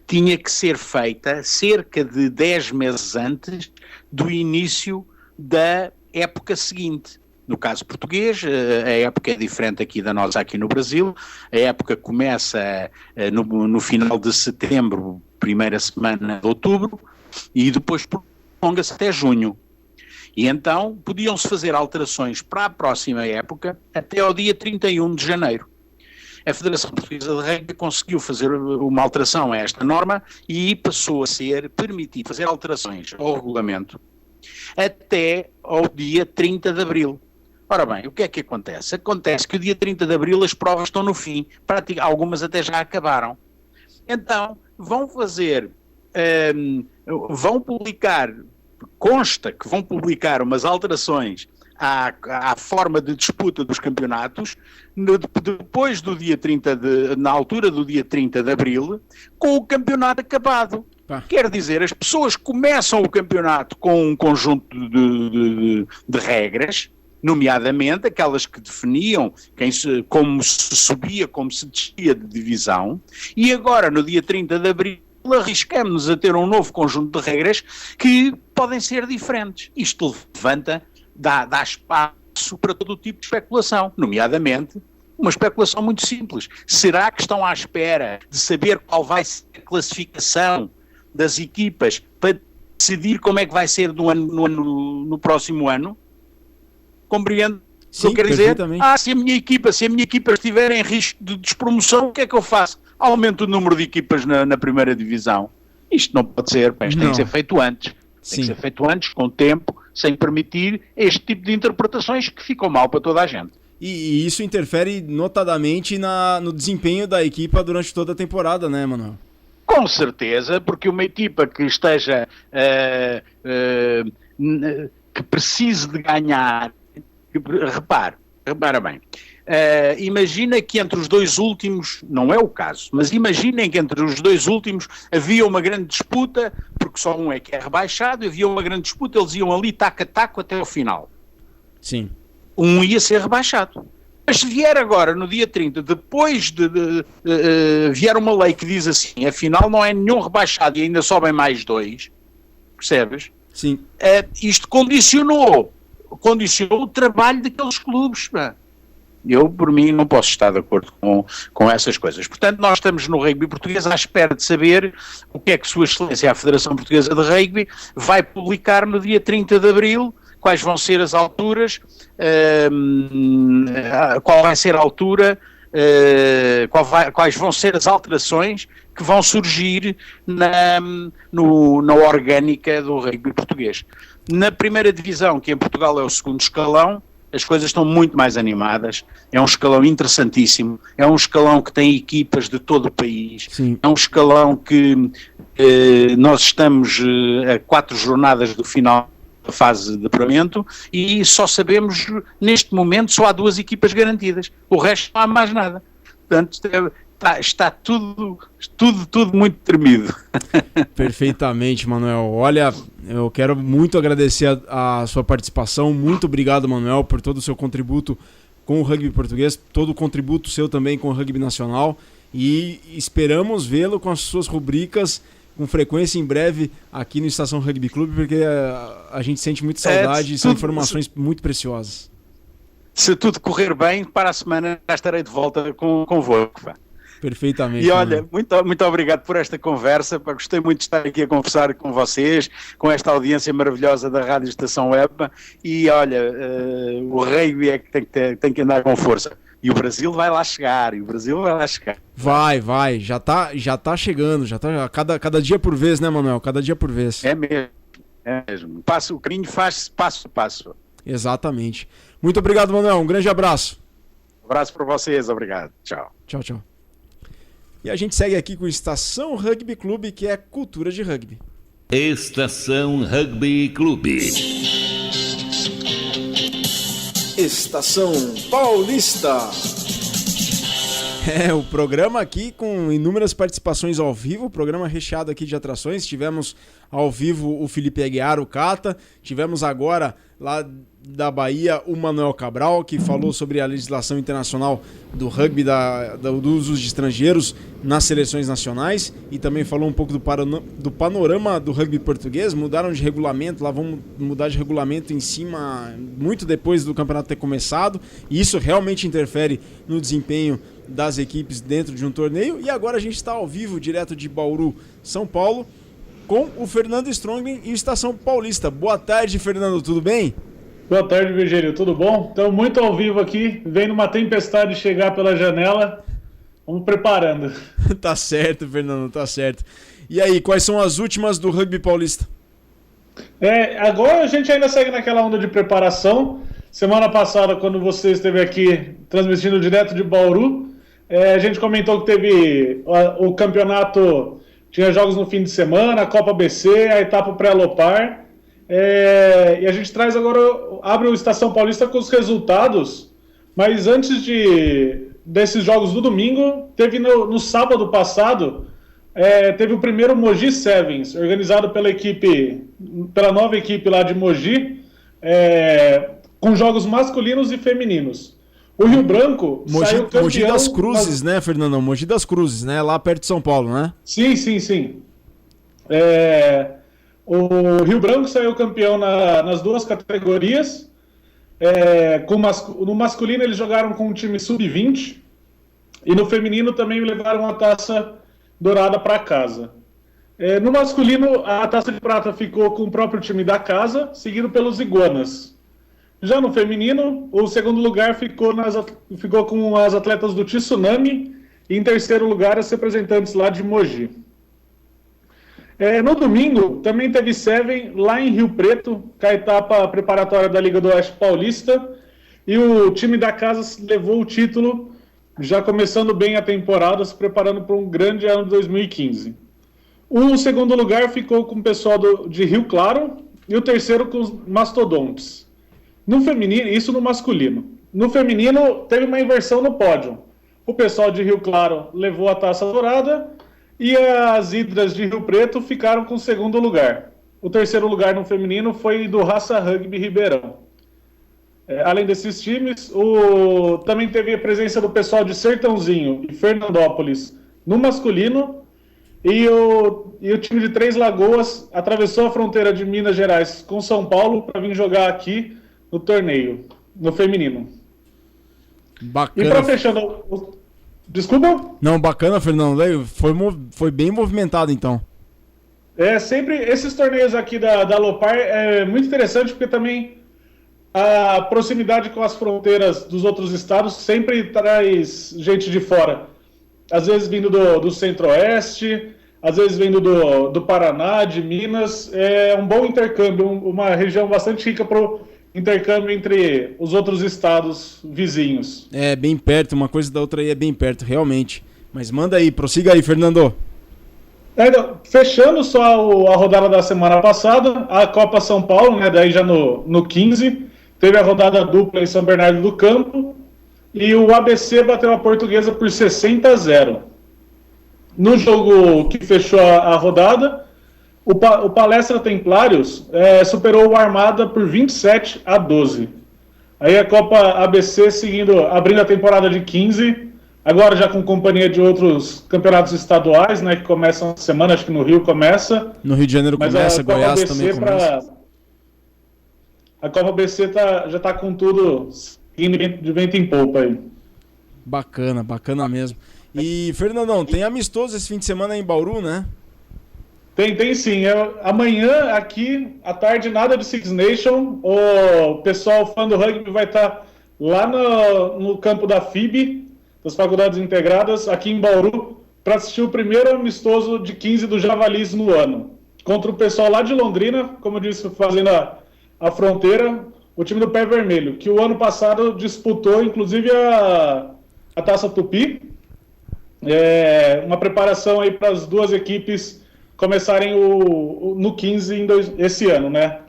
tinha que ser feita cerca de 10 meses antes do início da época seguinte. No caso português, a época é diferente aqui da nossa, aqui no Brasil. A época começa no final de setembro, primeira semana de outubro, e depois prolonga-se até junho. E então podiam-se fazer alterações para a próxima época até ao dia 31 de janeiro. A Federação Portuguesa de Rugby conseguiu fazer uma alteração a esta norma e passou a ser permitido fazer alterações ao regulamento até ao dia 30 de abril. Ora bem, o que é que acontece? Acontece que o dia 30 de abril as provas estão no fim, algumas até já acabaram. Então, vão publicar, consta que vão publicar umas alterações à forma de disputa dos campeonatos depois do dia 30 na altura do dia 30 de abril, com o campeonato acabado. Quer dizer, as pessoas começam o campeonato com um conjunto de regras, nomeadamente aquelas que definiam como se subia, como se descia de divisão, e agora no dia 30 de abril arriscamos-nos a ter um novo conjunto de regras que podem ser diferentes. Isto dá espaço para todo o tipo de especulação, nomeadamente uma especulação muito simples. Será que estão à espera de saber qual vai ser a classificação das equipas para decidir como é que vai ser no próximo ano? Compreendo o que eu quero dizer? Se a minha equipa estiver em risco de despromoção, o que é que eu faço? Aumento o número de equipas na primeira divisão. Isto não pode ser, isto tem que ser feito antes. Tem que ser feito antes, com tempo, sem permitir este tipo de interpretações que ficam mal para toda a gente. E isso interfere notadamente no desempenho da equipa durante toda a temporada, né, Manuel? Com certeza, porque uma equipa que esteja que precise de ganhar, repara bem, imagina que entre os dois últimos, não é o caso, mas imaginem que entre os dois últimos havia uma grande disputa, porque só um é que é rebaixado, havia uma grande disputa, eles iam ali taco a taco até ao final. Sim. Um ia ser rebaixado. Mas se vier agora, no dia 30, depois vier uma lei que diz assim, afinal não é nenhum rebaixado e ainda sobem mais 2, percebes? Sim. Isto condicionou o trabalho daqueles clubes. Eu, por mim, não posso estar de acordo com essas coisas. Portanto, nós estamos no rugby português à espera de saber o que é que Sua Excelência, a Federação Portuguesa de Rugby, vai publicar no dia 30 de abril, quais vão ser as alturas, qual vai ser a altura, quais vão ser as alterações que vão surgir na orgânica do rugby português. Na primeira divisão, que em Portugal é o segundo escalão, as coisas estão muito mais animadas, é um escalão interessantíssimo, é um escalão que tem equipas de todo o país. Sim. É um escalão que nós estamos a 4 jornadas do final da fase de apuramento e só sabemos, neste momento, só há 2 equipas garantidas, o resto não há mais nada. Portanto, está tudo muito tremido. Perfeitamente, Manuel. Olha, eu quero muito agradecer a sua participação. Muito obrigado, Manuel, por todo o seu contributo com o rugby português, todo o contributo seu também com o rugby nacional, e esperamos vê-lo com as suas rubricas com frequência em breve aqui no Estação Rugby Clube, porque a gente sente muita saudade e são informações muito preciosas. Se tudo correr bem, para a semana já estarei de volta convosco. Perfeitamente. E olha, muito obrigado por esta conversa, gostei muito de estar aqui a conversar com vocês, com esta audiência maravilhosa da Rádio Estação Web, e olha, o rugby é que tem que andar com força. E o Brasil vai lá chegar, Vai, já tá chegando, cada dia por vez, né, Manuel? Cada dia por vez. É mesmo. O caminho faz-se passo a passo. Exatamente. Muito obrigado, Manuel, um grande abraço. Abraço para vocês, obrigado. Tchau. Tchau. E a gente segue aqui com Estação Rugby Clube, que é cultura de rugby. Estação Rugby Clube. Estação Paulista. O programa aqui com inúmeras participações ao vivo, programa recheado aqui de atrações. Tivemos ao vivo o Felipe Aguiar, o Cata. Tivemos agora lá da Bahia o Manuel Cabral, que falou sobre a legislação internacional do rugby, do uso de estrangeiros nas seleções nacionais, e também falou um pouco do panorama do rugby português. Mudaram de regulamento, lá vão mudar de regulamento em cima, muito depois do campeonato ter começado, e isso realmente interfere no desempenho das equipes dentro de um torneio. E agora a gente está ao vivo, direto de Bauru, São Paulo, com o Fernando Stronglin e o Estação Paulista. Boa tarde, Fernando, tudo bem? Boa tarde, Virgílio, tudo bom? Estamos muito ao vivo aqui, vendo uma tempestade chegar pela janela, vamos preparando. Tá certo, Fernando, tá certo. E aí, quais são as últimas do rugby paulista? Agora a gente ainda segue naquela onda de preparação. Semana passada, quando você esteve aqui transmitindo direto de Bauru, a gente comentou que teve o campeonato, tinha jogos no fim de semana, a Copa BC, a etapa pré-Alopar. E a gente traz agora, abre o Estação Paulista com os resultados, mas antes desses jogos do domingo, teve no sábado passado, teve o primeiro Mogi Sevens, organizado pela nova equipe lá de Mogi, com jogos masculinos e femininos. O Rio Branco saiu campeão... Mogi das Cruzes, né, Fernandão? Mogi das Cruzes, né? Lá perto de São Paulo, né? Sim. O Rio Branco saiu campeão nas duas categorias. No masculino eles jogaram com um time sub-20 e no feminino também levaram a taça dourada para casa. No masculino a taça de prata ficou com o próprio time da casa, seguido pelos Iguanas. Já no feminino, o segundo lugar ficou com as atletas do Tsunami e em terceiro lugar as representantes lá de Mogi. No domingo, também teve Seven lá em Rio Preto, com a etapa preparatória da Liga do Oeste Paulista, e o time da casa levou o título, já começando bem a temporada, se preparando para um grande ano de 2015. O segundo lugar ficou com o pessoal de Rio Claro, e o terceiro com os Mastodontes. No feminino, isso no masculino. No feminino, teve uma inversão no pódio. O pessoal de Rio Claro levou a taça dourada, e as Hidras de Rio Preto ficaram com o segundo lugar. O terceiro lugar no feminino foi do Raça Rugby Ribeirão. Além desses times, também teve a presença do pessoal de Sertãozinho e Fernandópolis no masculino, e o time de Três Lagoas atravessou a fronteira de Minas Gerais com São Paulo para vir jogar aqui no torneio, no feminino. Bacana. E para fechando... Desculpa? Não, bacana, Fernando. Foi bem movimentado, então. Sempre esses torneios aqui da Alopar é muito interessante, porque também a proximidade com as fronteiras dos outros estados sempre traz gente de fora. Às vezes vindo do Centro-Oeste, às vezes vindo do Paraná, de Minas. É um bom intercâmbio, uma região bastante rica para o intercâmbio entre os outros estados vizinhos. Bem perto, uma coisa da outra aí é bem perto, realmente. Mas manda aí, prossiga aí, Fernando. Fechando só a rodada da semana passada, a Copa São Paulo, né, daí já no 15, teve a rodada dupla em São Bernardo do Campo, e o ABC bateu a Portuguesa por 60-0. No jogo que fechou a rodada, o Palestra Templários superou o Armada por 27-12. Aí a Copa ABC abrindo a temporada de 15, agora já com companhia de outros campeonatos estaduais, né, que começam essa semana, acho que no Rio começa. No Rio de Janeiro começa, Goiás também começa. A Copa ABC já está com tudo indo de vento em polpa aí. Bacana mesmo. E, Fernandão, tem amistoso esse fim de semana em Bauru, né? Tem sim. Amanhã, aqui, à tarde, nada de Six Nation. O pessoal fã do rugby vai estar lá no campo da FIB, das Faculdades Integradas, aqui em Bauru, para assistir o primeiro amistoso de 15 do Javalis no ano. Contra o pessoal lá de Londrina, como eu disse, fazendo a fronteira, o time do Pé Vermelho, que o ano passado disputou, inclusive, a Taça Tupi. Uma preparação aí para as duas equipes começarem no 15 esse ano, né?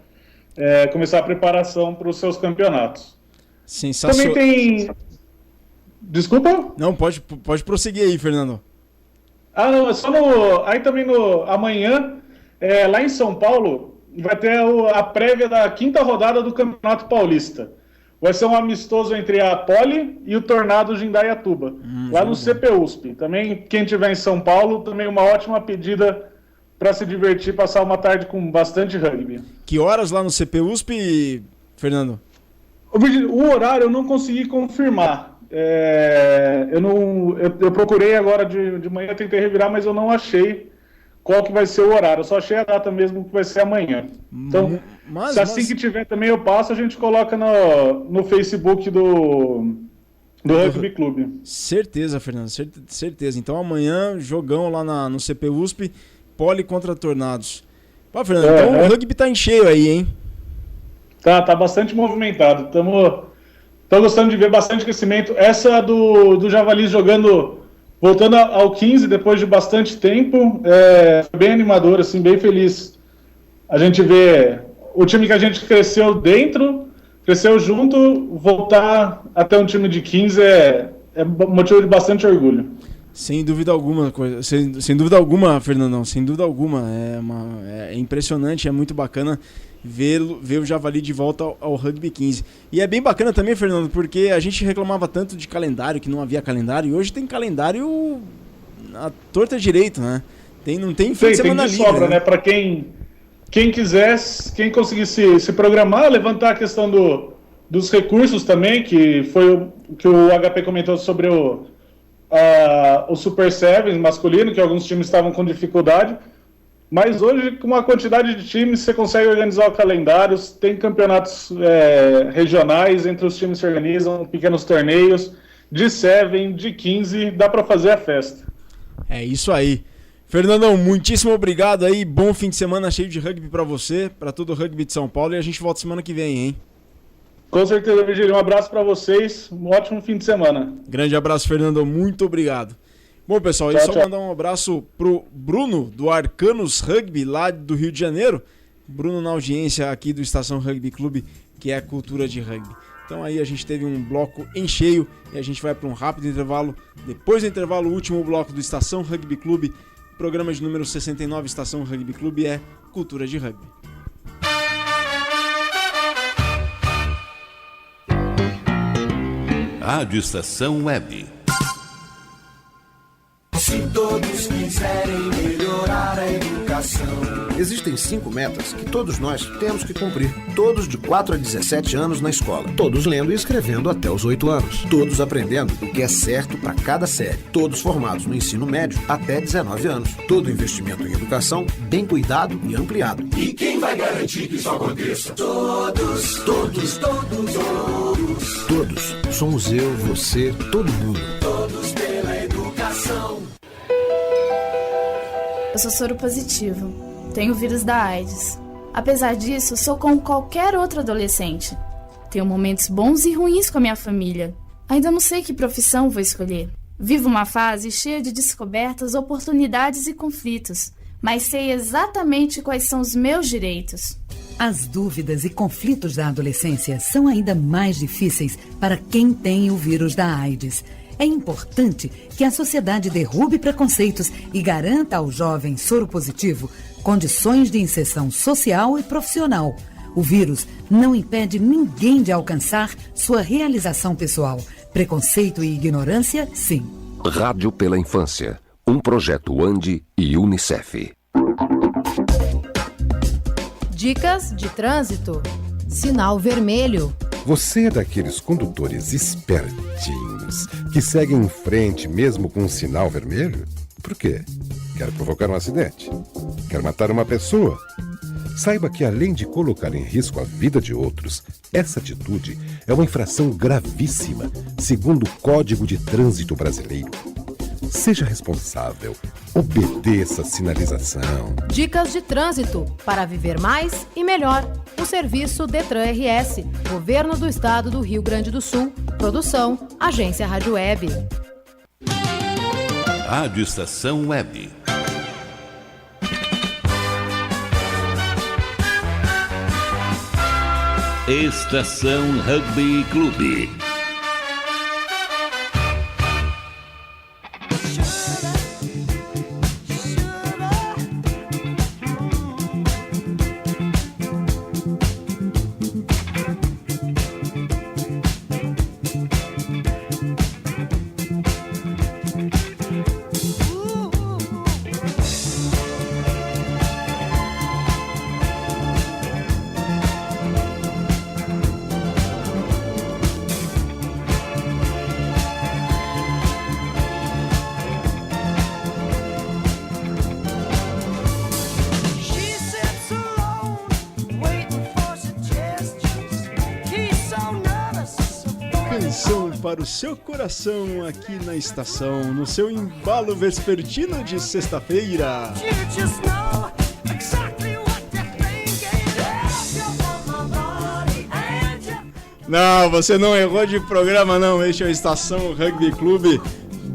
Começar a preparação para os seus campeonatos. Sensacional. Também tem... Desculpa? Não, pode prosseguir aí, Fernando. Não, é só aí também amanhã, lá em São Paulo, vai ter a prévia da 5ª rodada do Campeonato Paulista. Vai ser um amistoso entre a Poli e o Tornado de Indaiatuba, lá no CPUSP. Também, quem estiver em São Paulo, também uma ótima pedida para se divertir, passar uma tarde com bastante rugby. Que horas lá no CPUSP, Fernando? O horário eu não consegui confirmar. Eu procurei agora de manhã, tentei revirar, mas eu não achei qual que vai ser o horário. Eu só achei a data mesmo que vai ser amanhã. Então, assim que tiver também eu passo, a gente coloca no Facebook do Rugby Clube. Certeza, Fernando, certeza. Então amanhã, jogão lá no CPUSP, Poli contra Tornados. Pô, Fernando, então o rugby tá em cheio aí, hein? Tá bastante movimentado. Tô gostando de ver bastante crescimento. Essa do Javalis voltando ao 15 depois de bastante tempo, bem animador, assim, bem feliz. A gente vê o time que a gente cresceu junto, voltar até um time de 15 é motivo de bastante orgulho. Sem dúvida alguma, sem dúvida alguma, Fernandão, sem dúvida alguma. É impressionante, é muito bacana ver o Javali de volta ao Rugby 15. E é bem bacana também, Fernando, porque a gente reclamava tanto de calendário, que não havia calendário, e hoje tem calendário à torta direito, né? Não tem fim de semana livre, sobra, né? Para quem quiser, quem conseguir se programar, levantar a questão dos recursos também, que foi o que o HP comentou sobre o Super Sevens masculino, que alguns times estavam com dificuldade. Mas hoje, com uma quantidade de times, você consegue organizar o calendário, tem campeonatos regionais, entre os times se organizam, pequenos torneios, de 7, de 15, dá para fazer a festa. É isso aí. Fernandão, muitíssimo obrigado aí, bom fim de semana cheio de rugby para você, para todo o rugby de São Paulo, e a gente volta semana que vem, hein? Com certeza, Virgílio, um abraço para vocês, um ótimo fim de semana. Grande abraço, Fernando, muito obrigado. Bom, pessoal, tchau, só mandar um abraço pro Bruno, do Arcanos Rugby, lá do Rio de Janeiro. Bruno na audiência aqui do Estação Rugby Clube, que é a cultura de rugby. Então aí a gente teve um bloco em cheio e a gente vai para um rápido intervalo. Depois do intervalo, o último bloco do Estação Rugby Clube, programa de número 69, Estação Rugby Clube, é cultura de rugby. Rádio Estação Web. Se todos quiserem melhorar a educação. Existem 5 metas que todos nós temos que cumprir. Todos de 4 a 17 anos na escola. Todos lendo e escrevendo até os 8 anos. Todos aprendendo o que é certo para cada série. Todos formados no ensino médio até 19 anos. Todo investimento em educação bem cuidado e ampliado. E quem vai garantir que isso aconteça? Todos, todos, todos, todos. Todos. Somos eu, você, todo mundo. Todos pela educação. Eu sou soro positivo. Tenho o vírus da AIDS. Apesar disso, sou como qualquer outro adolescente. Tenho momentos bons e ruins com a minha família. Ainda não sei que profissão vou escolher. Vivo uma fase cheia de descobertas, oportunidades e conflitos, mas sei exatamente quais são os meus direitos. As dúvidas e conflitos da adolescência são ainda mais difíceis para quem tem o vírus da AIDS. É importante que a sociedade derrube preconceitos e garanta ao jovem soropositivo condições de inserção social e profissional. O vírus não impede ninguém de alcançar sua realização pessoal. Preconceito e ignorância, sim. Rádio pela Infância, um projeto ANDI e UNICEF. Dicas de trânsito. Sinal vermelho. Você é daqueles condutores espertinhos que seguem em frente mesmo com um sinal vermelho? Por quê? Quer provocar um acidente? Quer matar uma pessoa? Saiba que, além de colocar em risco a vida de outros, essa atitude é uma infração gravíssima, segundo o Código de Trânsito Brasileiro. Seja responsável. Obedeça a sinalização. Dicas de trânsito para viver mais e melhor. O serviço Detran RS, Governo do Estado do Rio Grande do Sul. Produção, Agência Rádio Web. Rádio Estação Web. Estação Rugby Clube. Para o seu coração aqui na estação, no seu embalo vespertino de sexta-feira. Não, você não errou de programa não, este é o Estação Rugby Clube.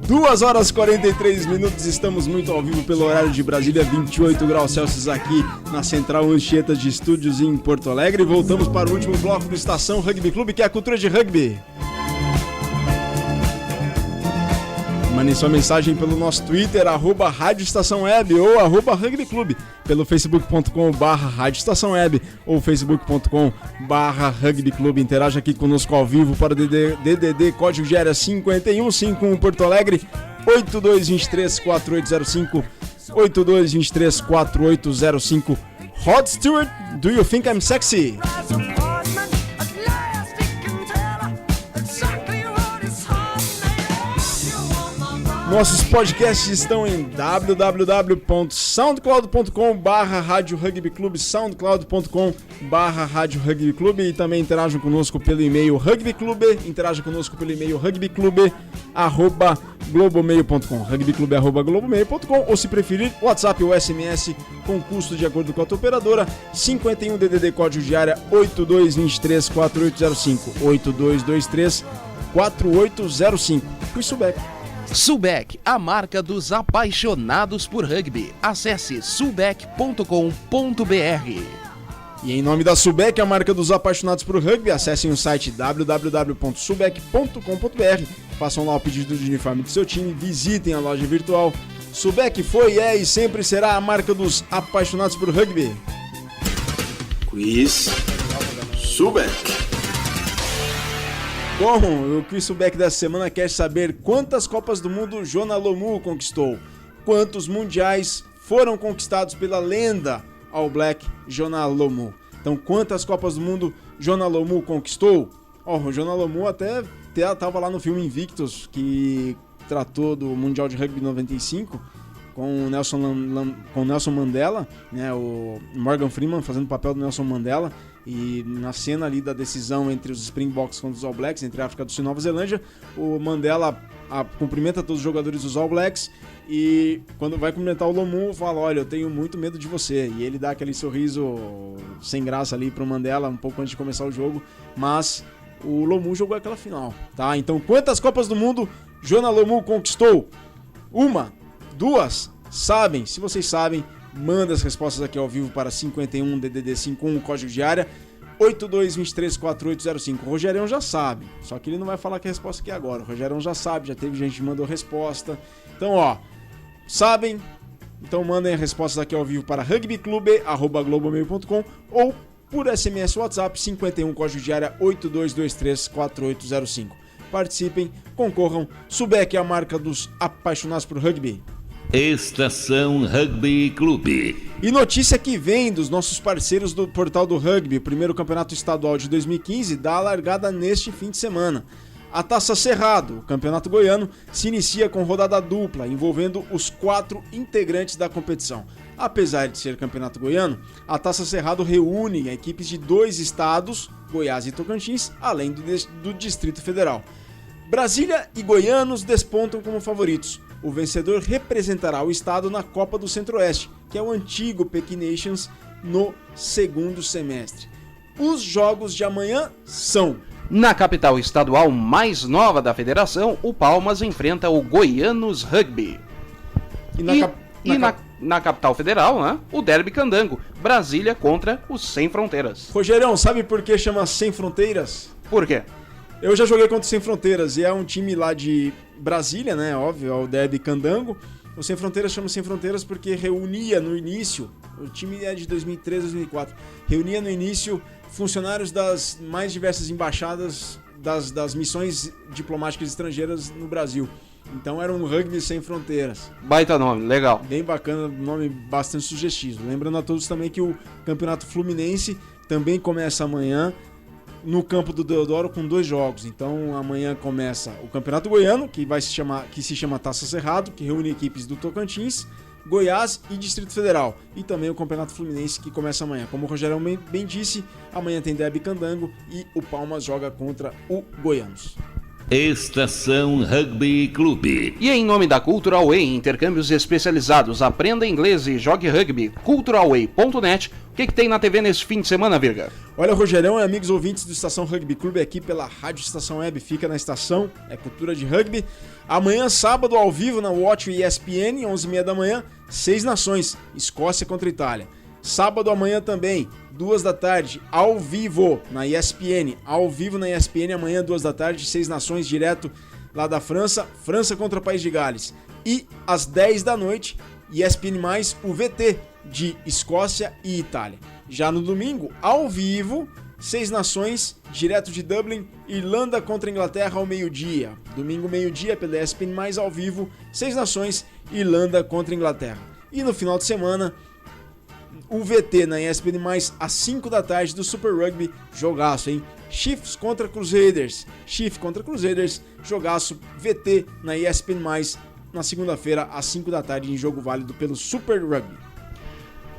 2 horas 43 minutos, estamos muito ao vivo pelo horário de Brasília, 28 graus Celsius aqui na Central Anchieta de Estúdios em Porto Alegre. Voltamos para o último bloco do Estação Rugby Clube, que é a cultura de rugby. Mandem sua mensagem pelo nosso Twitter, @Rádio Estação Web ou @Rugby Clube, pelo facebook.com/Rádio Estação Web ou facebook.com/Rugby Clube. Interaja aqui conosco ao vivo para o DDD código de área 5151 Porto Alegre, 8223-4805, 8223-4805. Rod Stewart, Do You Think I'm Sexy? Nossos podcasts estão em www.soundcloud.com/Rádio Rugby Clube, soundcloud.com/Rádio Rugby Clube, e também interajam conosco pelo e-mail rugbyclube, interajam conosco pelo e-mail rugbyclube@globomail.com, rugbyclube@globomail.com, ou se preferir, WhatsApp ou SMS com custo de acordo com a tua operadora, 51 DDD código de área 8223-4805, 8223-4805. Fui Subec. Sulbec, a marca dos apaixonados por rugby. Acesse sulbec.com.br. E em nome da Sulbec, a marca dos apaixonados por rugby, acessem o site www.sulbec.com.br, façam lá o pedido de uniforme do seu time, visitem a loja virtual. Sulbec foi, é e sempre será a marca dos apaixonados por rugby. Quiz Sulbec. Bom, o Quiz Sulbec dessa semana quer saber quantas Copas do Mundo Jonah Lomu conquistou, quantos mundiais foram conquistados pela lenda All Black Jonah Lomu. Então, quantas Copas do Mundo Jonah Lomu conquistou? O Jonah Lomu até estava lá no filme Invictus, que tratou do Mundial de Rugby 95, com o Nelson Mandela, né, o Morgan Freeman fazendo o papel do Nelson Mandela. E na cena ali da decisão entre os Springboks contra os All Blacks, entre a África do Sul e Nova Zelândia, o Mandela cumprimenta todos os jogadores dos All Blacks e quando vai cumprimentar o Lomu, fala: olha, eu tenho muito medo de você. E ele dá aquele sorriso sem graça ali pro Mandela um pouco antes de começar o jogo, mas o Lomu jogou aquela final, tá? Então, quantas Copas do Mundo Jonah Lomu conquistou? 1, 2, sabem? Se vocês sabem, manda as respostas aqui ao vivo para 51 DDD 51, código de área 82234805. O Rogerão já sabe, só que ele não vai falar que a resposta aqui agora. O Rogerão já sabe, já teve gente que mandou resposta. Então, sabem? Então mandem as respostas aqui ao vivo para rugbyclube@globomail.com ou por SMS WhatsApp 51 código de área 82234805. Participem, concorram. Sulbec é a marca dos apaixonados por rugby. Estação Rugby Clube. E notícia que vem dos nossos parceiros do Portal do Rugby: o primeiro campeonato estadual de 2015 dá a largada neste fim de semana. A Taça Cerrado, o campeonato goiano, se inicia com rodada dupla, envolvendo os 4 integrantes da competição. Apesar de ser campeonato goiano, a Taça Cerrado reúne equipes de 2 estados, Goiás e Tocantins, além do Distrito Federal. Brasília e goianos despontam como favoritos. O vencedor representará o estado na Copa do Centro-Oeste, que é o antigo Pequi Nations, no segundo semestre. Os jogos de amanhã são... Na capital estadual mais nova da federação, o Palmas enfrenta o Goianos Rugby. Na capital federal, né, o Derby Candango, Brasília contra o Sem Fronteiras. Rogerão, sabe por que chama Sem Fronteiras? Por quê? Eu já joguei contra o Sem Fronteiras e é um time lá de Brasília, né? Óbvio, é o Derby Candango. O Sem Fronteiras chama Sem Fronteiras porque reunia no início, o time é de 2003, 2004, reunia no início funcionários das mais diversas embaixadas das missões diplomáticas estrangeiras no Brasil. Então era um rugby sem fronteiras. Baita nome, legal. Bem bacana, nome bastante sugestivo. Lembrando a todos também que o Campeonato Fluminense também começa amanhã no campo do Deodoro com 2 jogos. Então amanhã começa o Campeonato Goiano, que se chama Taça Cerrado, que reúne equipes do Tocantins, Goiás e Distrito Federal. E também o Campeonato Fluminense, que começa amanhã. Como o Rogério bem disse, amanhã tem Derby Candango e o Palmas joga contra o Goianos. Estação Rugby Clube. E em nome da Cultural Way, intercâmbios especializados, aprenda inglês e jogue rugby, culturalway.net. O que tem na TV nesse fim de semana, Virga? Olha, Rogerão e amigos ouvintes do Estação Rugby Clube aqui pela Rádio Estação Web, fica na estação, é cultura de rugby. Amanhã, sábado, ao vivo na Watch ESPN, 11h30 da manhã, 6 nações, Escócia contra Itália. Sábado amanhã também, 2 da tarde, ao vivo na ESPN. Ao vivo na ESPN, amanhã, 2 da tarde, 6 nações, direto lá da França. França contra o País de Gales. E às 10 da noite, ESPN+, o VT de Escócia e Itália. Já no domingo, ao vivo, 6 nações, direto de Dublin, Irlanda contra Inglaterra ao meio-dia. Domingo, meio-dia, pela ESPN+, ao vivo, 6 nações, Irlanda contra Inglaterra. E no final de semana, o VT na ESPN+, às 5 da tarde do Super Rugby, jogaço, hein? Chiefs contra Crusaders. Chiefs contra Crusaders, jogaço, VT na ESPN+, na segunda-feira, às 5 da tarde, em jogo válido pelo Super Rugby.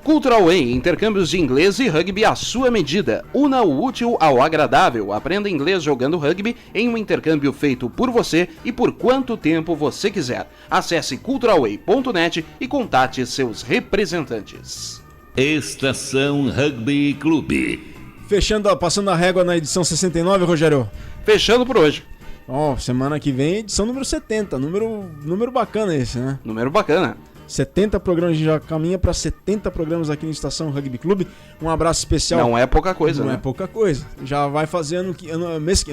Cultural Way, intercâmbios de inglês e rugby à sua medida. Una o útil ao agradável. Aprenda inglês jogando rugby em um intercâmbio feito por você e por quanto tempo você quiser. Acesse culturalway.net e contate seus representantes. Estação Rugby Clube. Passando a régua na edição 69, Rogério. Fechando por hoje. Semana que vem, edição número 70. Número bacana esse, né? Número bacana. 70 programas, a gente já caminha para 70 programas aqui no Estação Rugby Clube. Um abraço especial. Não é pouca coisa, Não né? é pouca coisa. Já vai fazer mês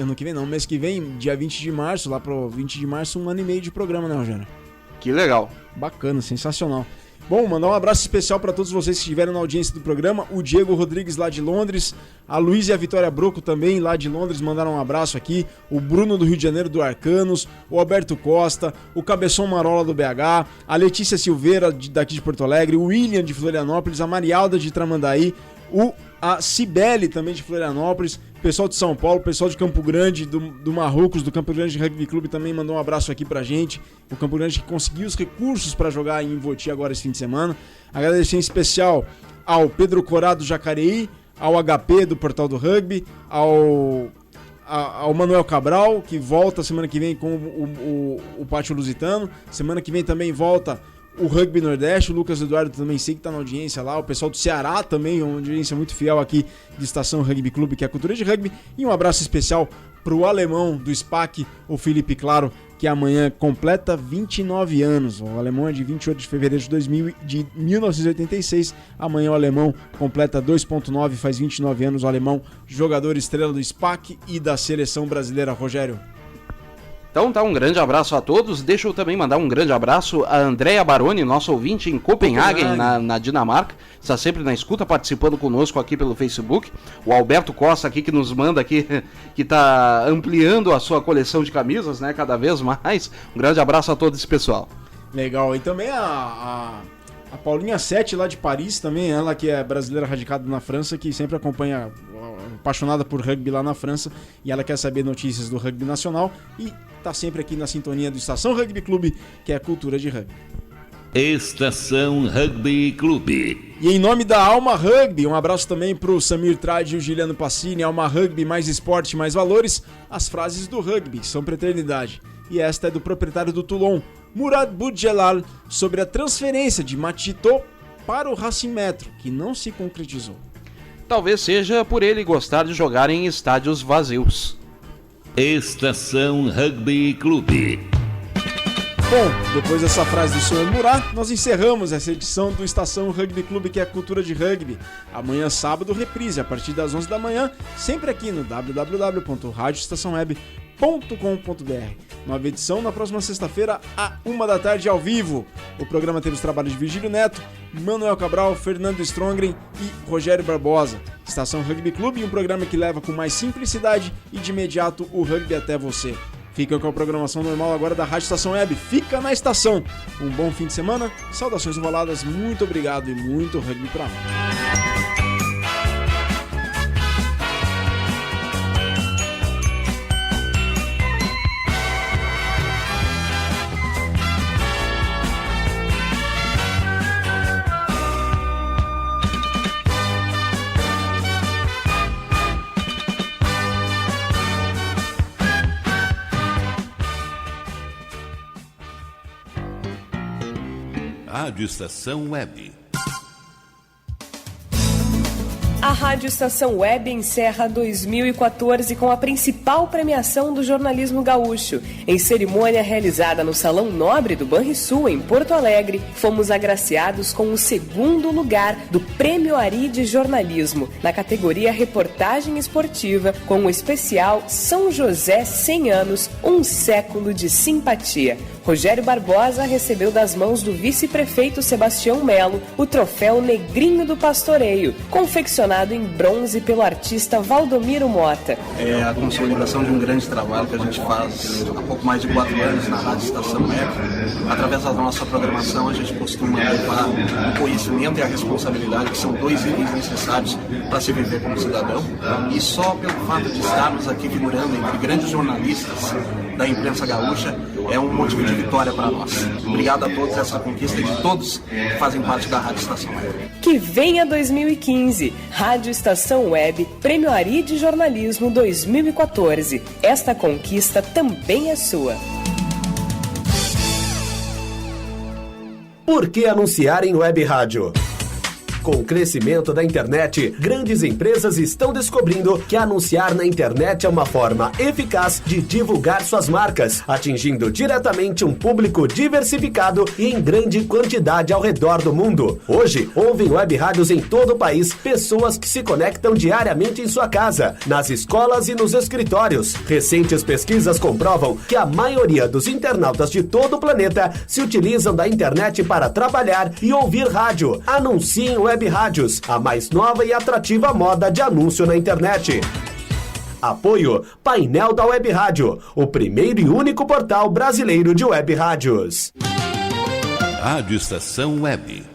que vem, dia 20 de março, lá pro 20 de março, 1 ano e meio de programa, né, Rogério? Que legal. Bacana, sensacional. Bom, mandar um abraço especial para todos vocês que estiveram na audiência do programa. O Diego Rodrigues lá de Londres, a Luísa e a Vitória Broco também lá de Londres mandaram um abraço aqui. O Bruno do Rio de Janeiro do Arcanos, o Alberto Costa, o Cabeção Marola do BH, a Letícia Silveira daqui de Porto Alegre, o William de Florianópolis, a Marialda de Tramandaí, a Cibele também de Florianópolis, pessoal de São Paulo, pessoal de Campo Grande, do Marrocos, do Campo Grande Rugby Clube também mandou um abraço aqui pra gente. O Campo Grande que conseguiu os recursos para jogar em Voti agora esse fim de semana. Agradecer em especial ao Pedro Corá do Jacareí, ao HP do Portal do Rugby, ao Manuel Cabral, que volta semana que vem com o Pátio Lusitano. Semana que vem também volta o Rugby Nordeste, o Lucas Eduardo também sei que tá na audiência lá, o pessoal do Ceará também, uma audiência muito fiel aqui de Estação Rugby Clube, que é a cultura de rugby, e um abraço especial pro alemão do SPAC, o Felipe Claro, que amanhã completa 29 anos, o alemão é de 28 de fevereiro de 1986, amanhã o alemão completa 2.9, faz 29 anos, o alemão, jogador estrela do SPAC e da seleção brasileira. Rogério. Então tá, um grande abraço a todos. Deixa eu também mandar um grande abraço a Andrea Baroni, nosso ouvinte em Copenhague. Na Dinamarca. Está sempre na escuta, participando conosco aqui pelo Facebook. O Alberto Costa aqui que nos manda aqui, que tá ampliando a sua coleção de camisas, né, cada vez mais. Um grande abraço a todo esse pessoal. Legal, e também a Paulinha Sete lá de Paris também, ela que é brasileira radicada na França, que sempre acompanha, apaixonada por rugby lá na França, e ela quer saber notícias do rugby nacional e tá sempre aqui na sintonia do Estação Rugby Clube, que é a cultura de rugby. Estação Rugby Clube. E em nome da Alma Rugby, um abraço também pro Samir Trade e o Giliano Passini. Alma Rugby, mais esporte, mais valores. As frases do rugby são pra eternidade. E esta é do proprietário do Toulon, Murad Boudjelal, sobre a transferência de Matito para o Racing Metro, que não se concretizou. Talvez seja por ele gostar de jogar em estádios vazios. Estação Rugby Clube. Bom, depois dessa frase do Sr. Murat, nós encerramos essa edição do Estação Rugby Clube, que é a cultura de rugby. Amanhã, sábado, reprise a partir das 11 da manhã, sempre aqui no www.radioestaçãoweb.com.br. Nova edição na próxima sexta-feira, à 1 da tarde, ao vivo. O programa teve os trabalhos de Virgílio Neto, Manuel Cabral, Fernando Strongren e Rogério Barbosa. Estação Rugby Clube, um programa que leva com mais simplicidade e de imediato o rugby até você. Fica com a programação normal agora da Rádio Estação Web. Fica na estação. Um bom fim de semana. Saudações ovaladas. Muito obrigado e muito rugby pra mim. Rádio Estação Web. A Rádio Estação Web encerra 2014 com a principal premiação do jornalismo gaúcho. Em cerimônia realizada no Salão Nobre do Banrisul, em Porto Alegre, fomos agraciados com o segundo lugar do Prêmio Ari de Jornalismo, na categoria Reportagem Esportiva, com o especial São José 100 anos, um século de simpatia. Rogério Barbosa recebeu das mãos do vice-prefeito Sebastião Melo o troféu Negrinho do Pastoreio, confeccionado em bronze pelo artista Valdomiro Mota. É a consolidação de um grande trabalho que a gente faz há pouco mais de 4 anos na Rádio Estação Web. Através da nossa programação, a gente costuma levar o conhecimento e a responsabilidade, que são 2 itens necessários para se viver como cidadão. E só pelo fato de estarmos aqui figurando entre grandes jornalistas da imprensa gaúcha, é um motivo de vitória para nós. Obrigado a todos, essa conquista de todos que fazem parte da Rádio Estação Web. Que venha 2015, Rádio Estação Web, Prêmio Ari de Jornalismo 2014. Esta conquista também é sua. Por que anunciar em web rádio? Com o crescimento da internet, grandes empresas estão descobrindo que anunciar na internet é uma forma eficaz de divulgar suas marcas, atingindo diretamente um público diversificado e em grande quantidade ao redor do mundo. Hoje, ouvem web rádios em todo o país pessoas que se conectam diariamente em sua casa, nas escolas e nos escritórios. Recentes pesquisas comprovam que a maioria dos internautas de todo o planeta se utilizam da internet para trabalhar e ouvir rádio. Anunciem web rádios, a mais nova e atrativa moda de anúncio na internet. Apoio Painel da Web Rádio, o primeiro e único portal brasileiro de web rádios. Rádio Estação Web.